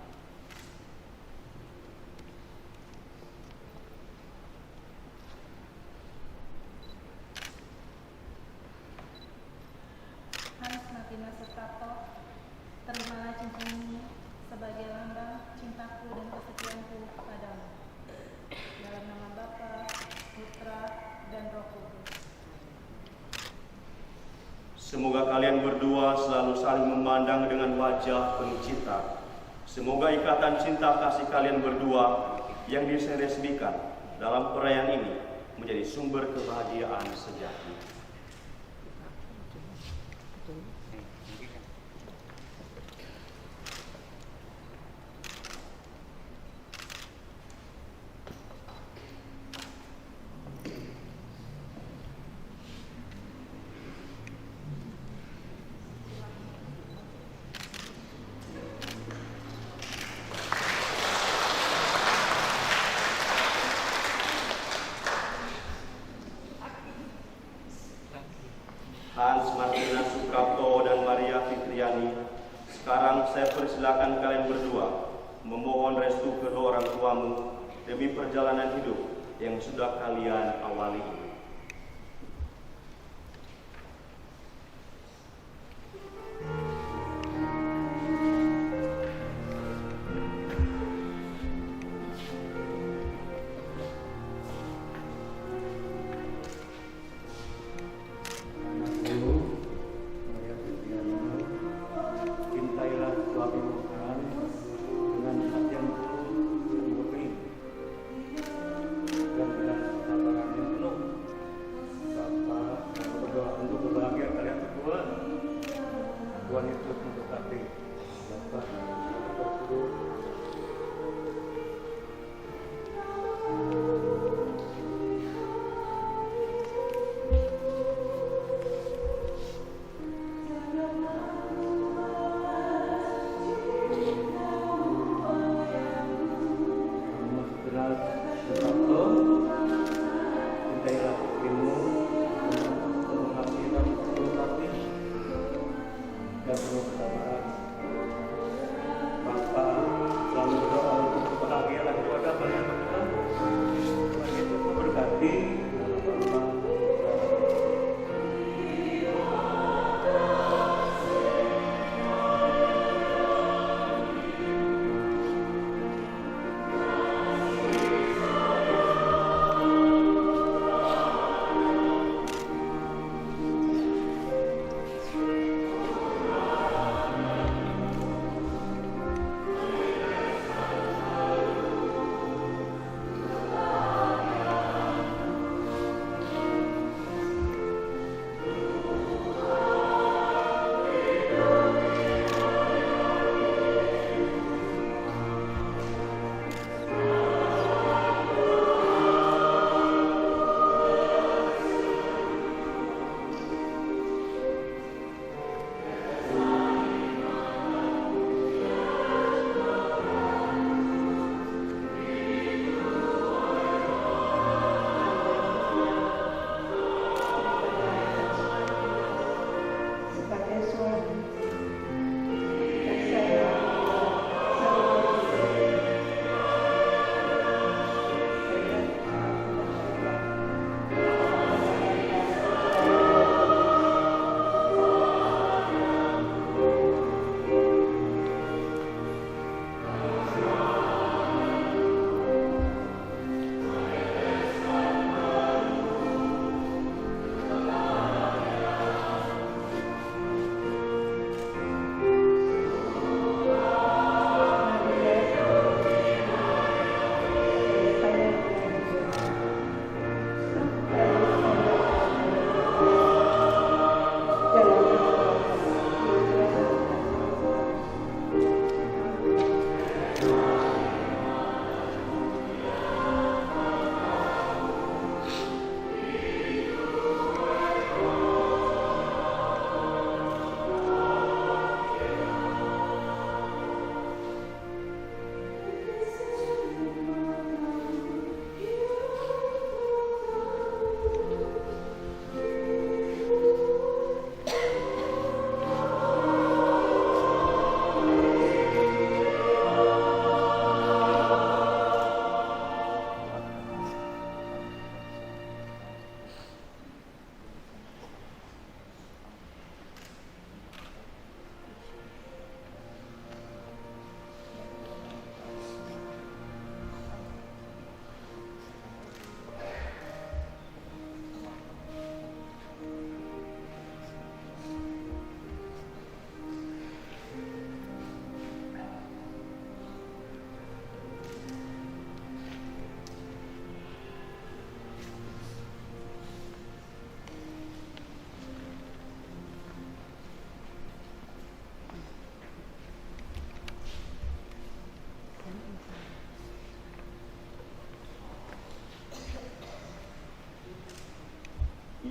Hans Martina Suprapto, terimalah cincin ini sebagai lambang cintaku dan kesetiaanku padamu. Dalam nama Bapa, Putra, dan Roh Kudus. Semoga kalian berdua selalu saling memandang dengan wajah penuh cinta. Semoga ikatan cinta kasih kalian berdua yang diresmikan dalam perayaan ini menjadi sumber kebahagiaan sejati. Hans Martina Suprapto dan Maria Fitriani, sekarang saya persilakan kalian berdua memohon restu kedua orang tuamu demi perjalanan hidup yang sudah kalian awali ini. Cintailah suamimu dengan hati yang tulus dan murni, dan dengan kesabaran yang penuh Donald Suprapto, cintailah istrimu penuh hati dan penuh hati dan penuh kesabaran. Bapa selalu berdoa untuk kebahagiaan keluarga kalian berdua. Tuhan Yesus memberkati.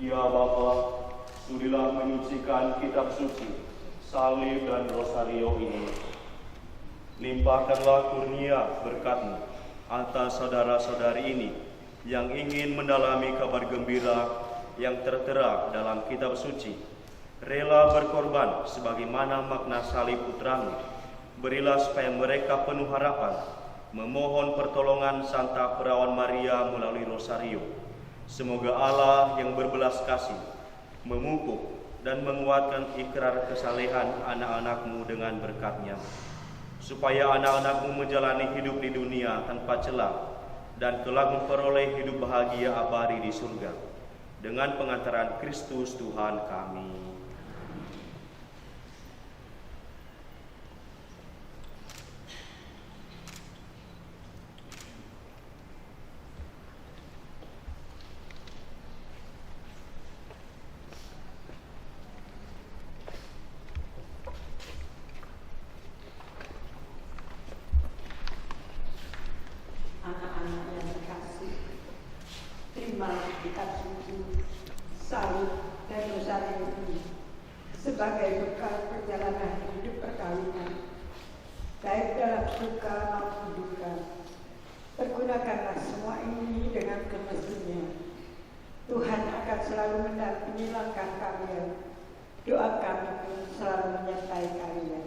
Ya Bapa, sudilah menyucikan kitab suci, salib dan rosario ini. Limpahkanlah kurnia berkat-Mu atas saudara-saudari ini yang ingin mendalami kabar gembira yang tertera dalam kitab suci, rela berkorban sebagaimana makna salib putra-Mu. Berilah supaya mereka penuh harapan, memohon pertolongan Santa Perawan Maria melalui rosario. Semoga Allah yang berbelas kasih memupuk dan menguatkan ikrar kesalehan anak-anak-Mu dengan berkat-Nya, supaya anak-anak-Mu menjalani hidup di dunia tanpa celah dan kelak memperoleh hidup bahagia abadi di surga dengan pengantaran Kristus Tuhan kami. Anak-anak yang terkasih, terimalah kitab suci, salib dan rosario ini sebagai bekal perjalanan hidup perkawinan, baik dalam suka maupun duka, Pergunakanlah semua ini dengan semestinya. Tuhan akan selalu mendampingi langkah kalian. Doa kami pun selalu menyertai kalian.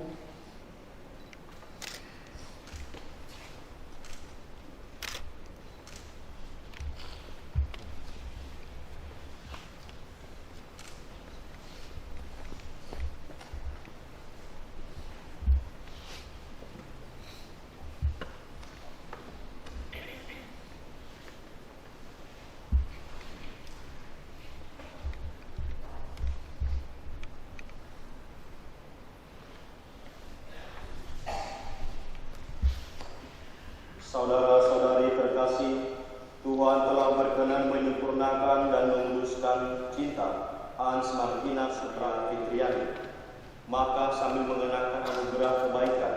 Saudara-saudari terkasih, Tuhan telah berkenan menyempurnakan dan menguduskan cinta Hans Martina Sutra Fitriani. Maka sambil mengenakan anugerah kebaikan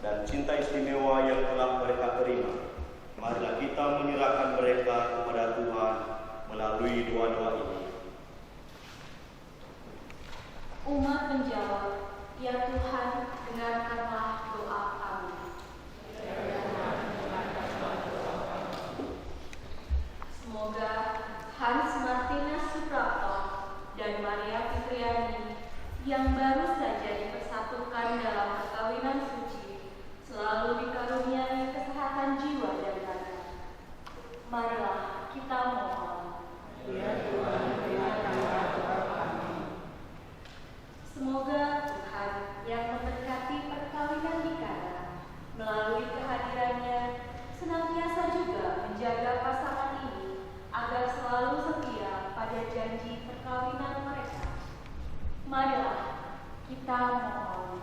dan cinta istimewa yang telah mereka terima, marilah kita menyerahkan mereka kepada Tuhan melalui doa-doa ini. Umat menjawab, "Ya Tuhan, dengarkanlah doa kami." Semoga Hans Martina Suprapto dan Maria Fitriani yang baru saja dipersatukan dalam perkawinan suci selalu dikaruniai kesehatan jiwa dan raga. Marilah kita mohon. Ya Tuhan, dengarkanlah doa kami. Semoga Tuhan yang memberkati perkawinan di Kana melalui kehadirannya senantiasa juga menjaga pasangan ini agar selalu setia pada janji perkawinan mereka. Marilah kita mohon.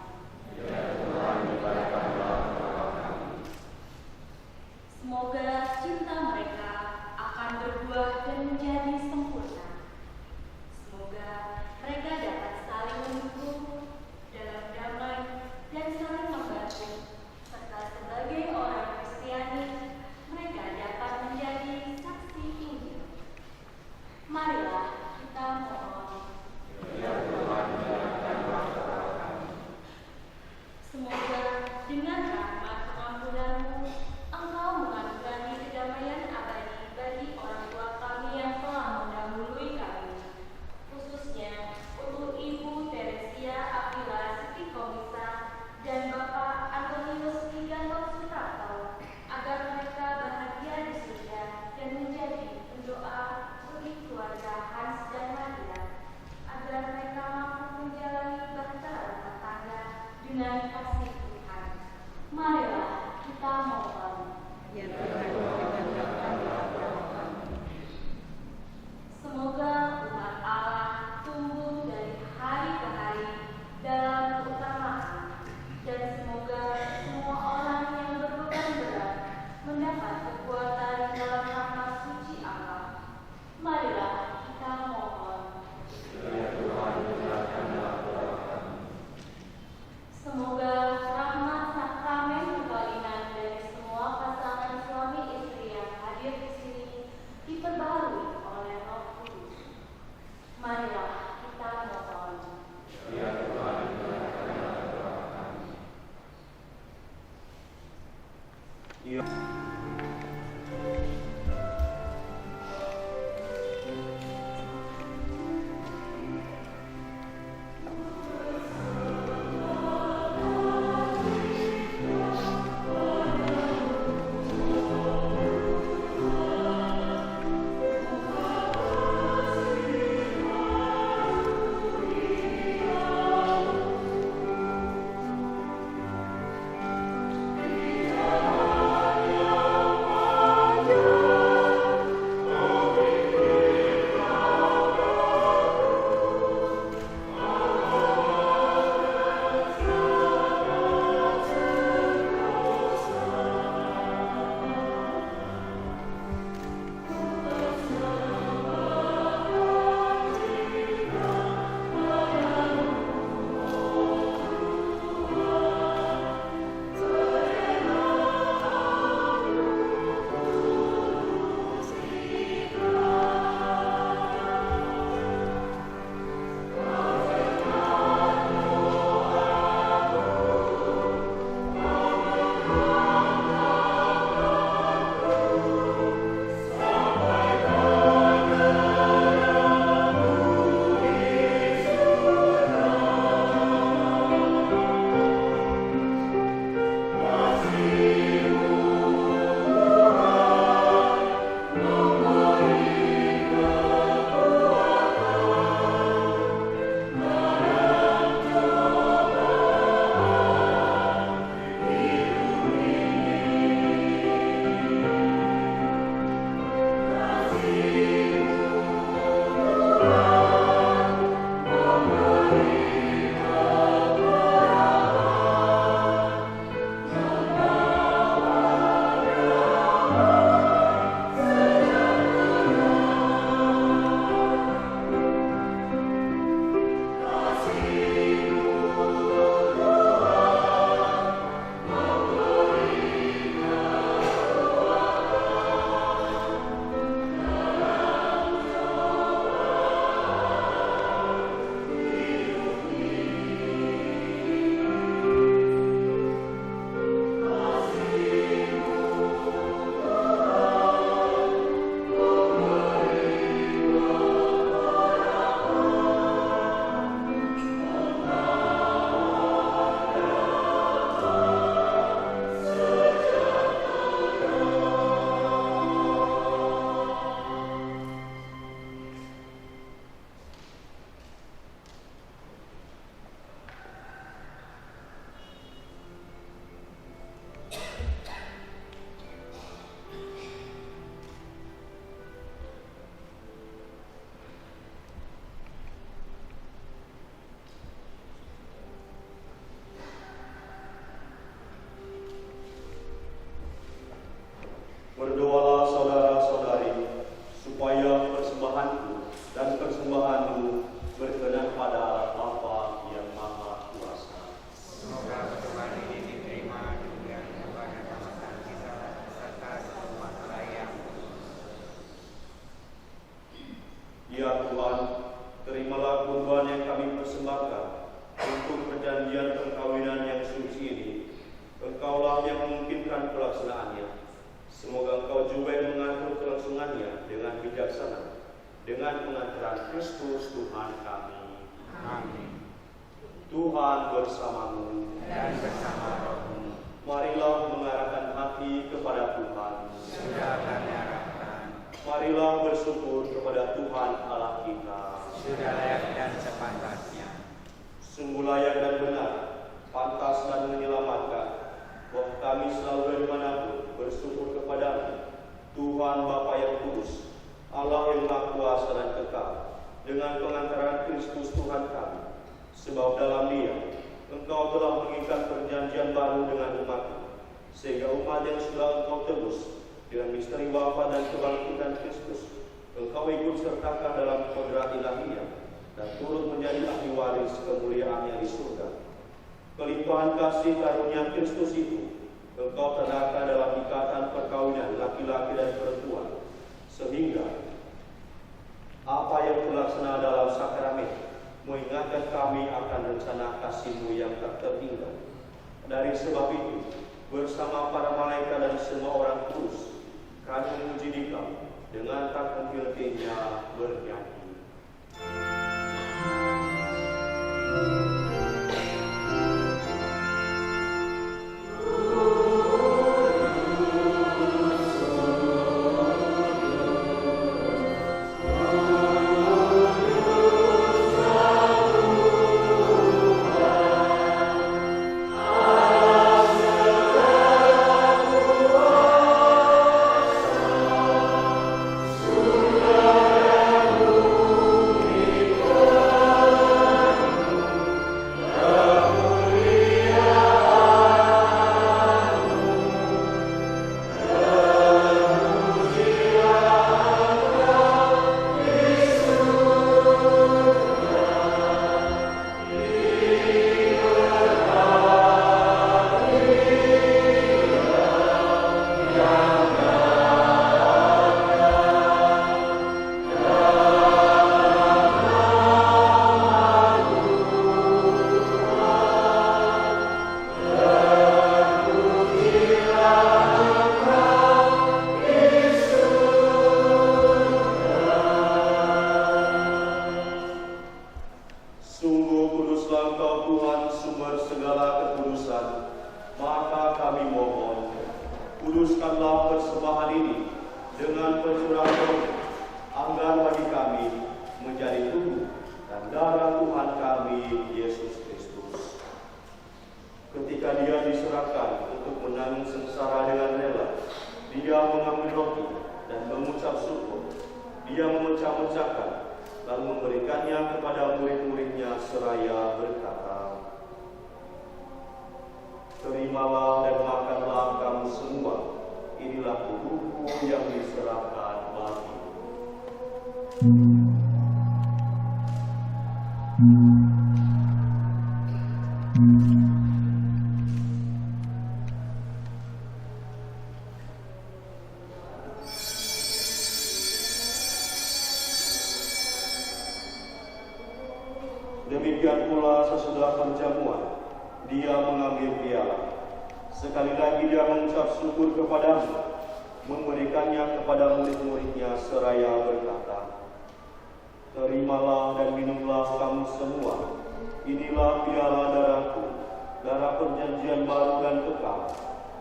Ya Tuhan, dengarkanlah doa kami. Semoga cinta mereka akan berbuah dan menjadi sempurna. senang dengan pengantaran Kristus Tuhan kami. Amin. Tuhan bersamamu. Dan bersama rohmu. Marilah mengarahkan hati kepada Tuhan. Sudah kami harapkan. Marilah bersyukur kepada Tuhan Allah kita. Sudah layak dan sepantasnya. Sungguh layak dan benar, pantas dan menyelamatkan, bahwa kami selalu dari manapun bersyukur kepadamu, Tuhan Bapa yang kudus, Allah yang Maha Kuasa dan kekal, dengan pengantaran Kristus Tuhan kami. Sebab dalam Dia, Engkau telah mengikat perjanjian baru dengan umat-Mu, sehingga umat yang sudah Engkau tebus dengan misteri wafat dan kebangkitan Kristus, Engkau ikut sertakan dalam kodrat ilahiyah dan turut menjadi ahli waris kemuliaannya di surga. Kelimpahan kasih karunia Kristus itu Engkau tadakan dalam ikatan perkawinan laki-laki dan perempuan, sehingga apa yang terlaksana dalam sakramen mengingatkan kami akan rencana kasih-Mu yang tak tertinggal. Dari sebab itu, bersama para malaikat dan semua orang kudus, kami memuji Dikau dengan tak henti-hentinya bernyanyi. Terimalah dan makanlah kamu semua. Inilah tubuhku yang diserahkan bagimu. Demikian pula sesudah perjamuan, Dia mengambil piala. Sekali lagi Dia mengucap syukur kepadamu, memberikannya kepada murid-muridnya seraya berkata, "Terimalah dan minumlah kamu semua. Inilah piala darahku, darah perjanjian baru dan kekal,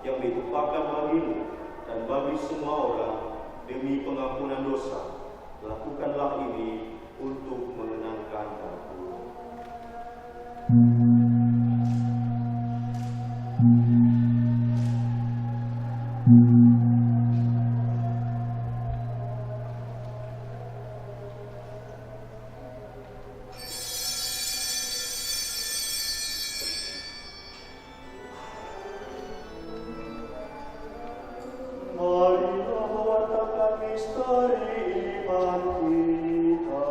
yang ditumpahkan bagimu dan bagi semua orang demi pengampunan dosa. Lakukanlah ini untuk mengenangkan aku." Marilah mewartakan misteri iman kita.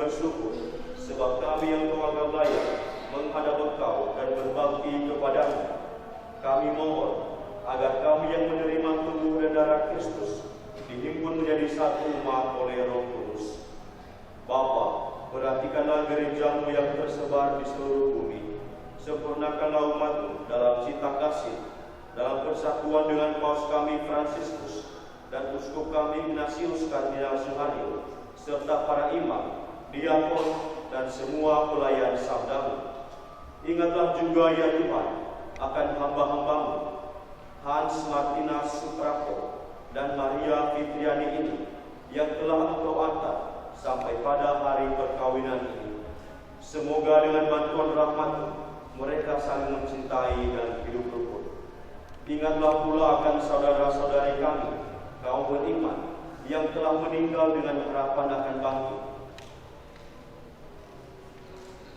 bersyukur, sebab kami yang Kau anggap layak menghadap Engkau dan berbakti kepadamu. Kami mohon agar kami yang menerima tubuh dan darah Kristus dihimpun menjadi satu umat oleh Roh Kudus. Bapa, perhatikanlah gereja-Mu yang tersebar di seluruh bumi. Sempurnakanlah umat-Mu dalam cinta kasih, dalam persatuan dengan Paus kami Fransiskus dan Uskup kami Ignatius Kardinal Suharyo, serta para imam, diakon, dan semua pelayan sabda-Mu. Ingatlah juga ya Tuhan akan hamba-hamba-Mu, Hans Martinus Suprapto dan Maria Fitriani ini yang telah Engkau antar sampai pada hari perkawinan ini. Semoga dengan bantuan rahmat-Mu mereka saling mencintai dan hidup rukun. Ingatlah pula akan saudara-saudari kami, kaum beriman, yang telah meninggal dengan harapan akan bangkit.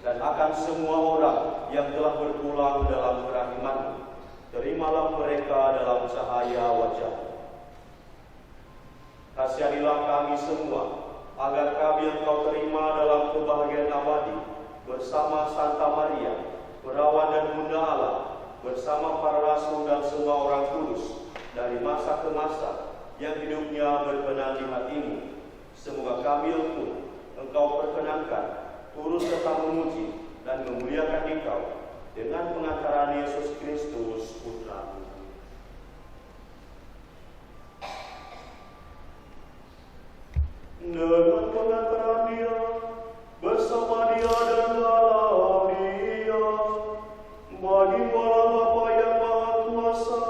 Dan akan semua orang yang telah berpulang dalam kerahiman-Mu, terimalah mereka dalam cahaya wajah-Mu. Kasihanilah kami semua, agar kami yang Kau terima dalam kebahagiaan abadi, bersama Santa Maria, Perawan dan Bunda Allah, bersama para rasul dan semua orang kudus, dari masa ke masa, yang hidupnya berkenan di hati-Mu. Semoga kami pun Engkau perkenankan turut serta memuji dan memuliakan Engkau dengan pengantaran Yesus Kristus Putra-Mu. Dengan pengantaran Dia, bersama Dia dan dalam Dia, bagi Allah Bapa yang Maha Kuasa,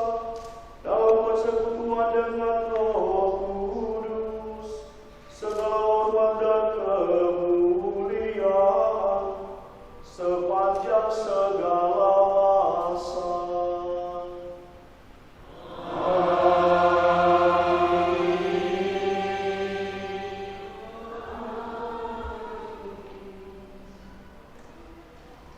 dalam persekutuan dengan Roh Kudus, segala hormat dan kemuliaan sepanjang segala masa.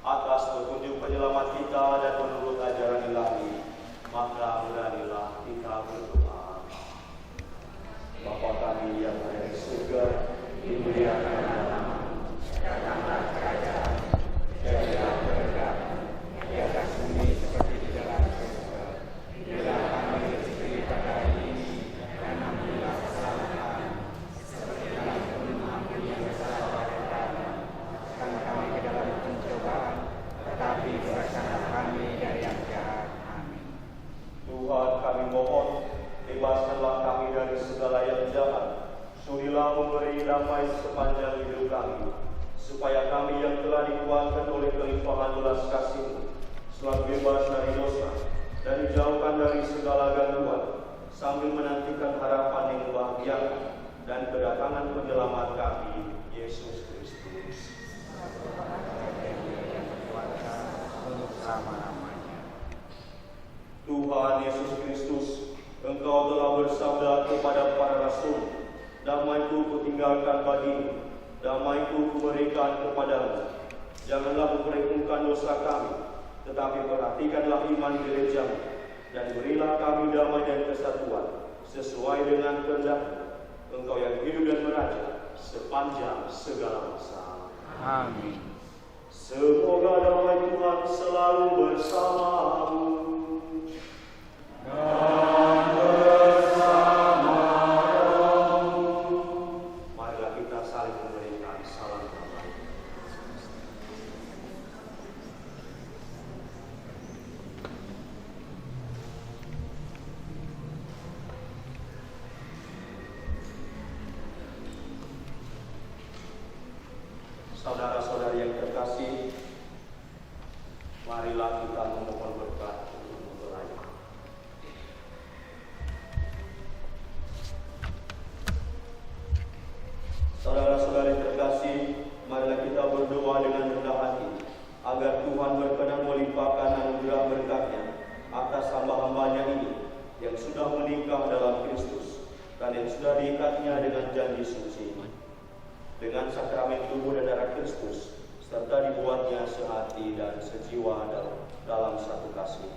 Atas petunjuk penyelamat kita dan menurut ajaran ilahi, maka beranilah kita berdoa. Bapa kami yang ada di surga, dimuliakan nama-Mu, datanglah kerajaan-Mu, jadilah kehendakmu di atas bumi seperti di dalam surga. Berilah kami rezeki pada hari ini, dan ampunilah kesalahan kami, seperti kami pun mengampuni yang bersalah pada kami. Jangan kami ke dalam pencobaan, tetapi bebaskanlah kami dari yang jahat. Amin. Tuhan, kami mohon, bebaskanlah kami dari segala yang jahat. Surilah memberi damai sepanjang hidup kami, supaya kami yang telah dikuatkan oleh kelimpahan belas kasih-Mu selalu bebas dari dosa dan dijauhkan dari segala gangguan, sambil menantikan harapan yang membahagiakan dan kedatangan penyelamat kami, Yesus Kristus. Tuhan Yesus Kristus, Engkau telah bersabda kepada para rasul, damai-Ku kutinggalkan bagimu, damai-Ku kuberikan kepadamu. Janganlah memperhitungkan dosa kami, tetapi perhatikanlah iman gereja-Mu, dan berilah kami damai dan kesatuan, sesuai dengan kehendak-Mu, Engkau yang hidup dan meraja sepanjang segala masa. Amin. Semoga damai Tuhan selalu bersamamu. Dan bersama rohmu. Marilah kita saling memberikan salam damai. Saudara-saudari yang terkasih, marilah kita memohon berkat untuk mempelai. Saudara-saudari terkasih, marilah kita berdoa dengan rendah hati, agar Tuhan berkenan melimpahkan anugerah berkat-Nya atas hamba-hambanya ini, yang sudah menikah dalam Kristus, dan yang sudah diikatnya dengan janji suci, dengan sakramen tubuh dan darah Kristus, serta dibuatnya sehati dan sejiwa dalam satu kasih.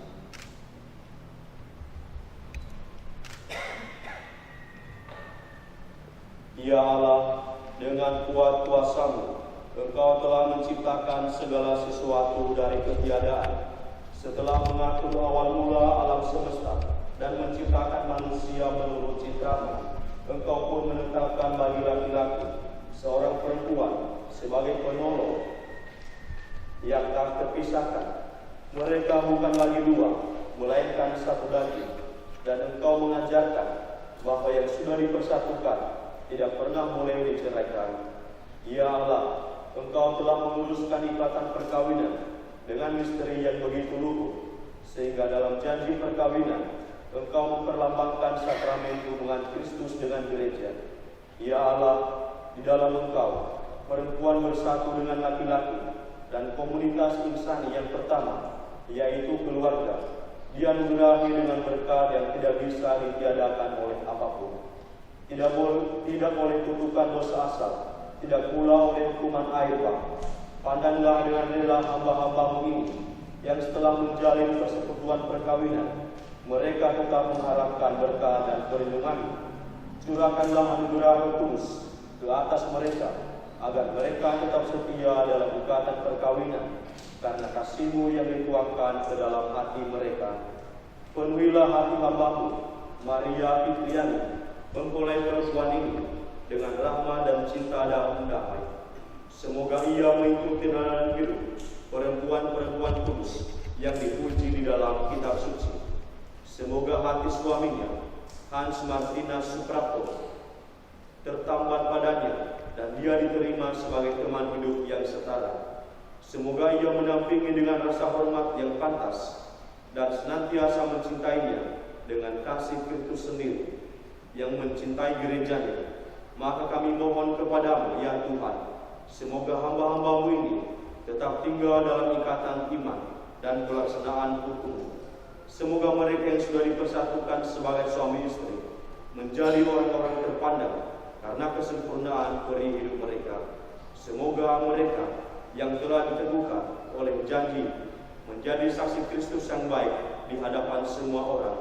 Ya Allah, dengan kuat kuasa-Mu, Engkau telah menciptakan segala sesuatu dari ketiadaan. Setelah mengatur awal mula alam semesta dan menciptakan manusia menurut citra-Mu, Engkau pun menetapkan bagi laki-laki seorang perempuan sebagai penolong yang tak terpisahkan. Mereka bukan lagi dua, melainkan satu daging. Dan Engkau mengajarkan bahwa yang sudah dipersatukan tidak pernah boleh diceraikan. Ya Allah, Engkau telah menguruskan ikatan perkawinan dengan misteri yang begitu luhur, sehingga dalam janji perkawinan Engkau memperlambangkan sakramen hubungan Kristus dengan gereja. Ya Allah, di dalam Engkau perempuan bersatu dengan laki-laki dan komunitas insani yang pertama, yaitu keluarga, dianugerahi dengan berkah yang tidak bisa ditiadakan oleh apapun. Tidak boleh kutukan dosa asal, tidak pula oleh hukuman air bah. Pandanglah dengan rela hamba-hamba-Mu ini, yang setelah menjalin persekutuan perkawinan, mereka tetap mengharapkan berkah dan perlindungan. Curahkanlah anugerah Roh Kudus ke atas mereka, agar mereka tetap setia dalam ikatan perkawinan, karena kasih-Mu yang dituangkan ke dalam hati mereka. Penuhilah hati hamba-Mu, Maria Fitriani, mempelai perempuan ini, dengan rahmat dan cinta dalam damai. Semoga ia mengikuti jalan hidup perempuan-perempuan kudus yang dipuji di dalam kitab suci. Semoga hati suaminya, Hans Martina Suprapto, tertambat padanya dan dia diterima sebagai teman hidup yang setara. Semoga ia mendampingi dengan rasa hormat yang pantas dan senantiasa mencintainya dengan kasih Kristus sendiri yang mencintai gerejanya. Maka kami mohon kepadamu, ya Tuhan, semoga hamba-hamba-Mu ini tetap tinggal dalam ikatan iman dan pelaksanaan hukum. Semoga mereka yang sudah dipersatukan sebagai suami istri menjadi orang-orang terpandang karena kesempurnaan peri hidup mereka. Semoga mereka yang telah diteguhkan oleh janji menjadi saksi Kristus yang baik di hadapan semua orang.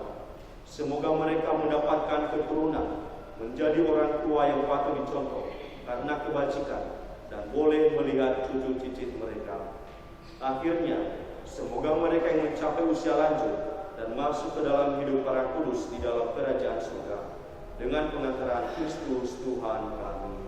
Semoga mereka mendapatkan keturunan, menjadi orang tua yang patut dicontoh karena kebajikan, dan boleh melihat cucu cicit mereka. Akhirnya, semoga mereka yang mencapai usia lanjut dan masuk ke dalam hidup para kudus di dalam kerajaan surga dengan pengantaran Kristus Tuhan kami.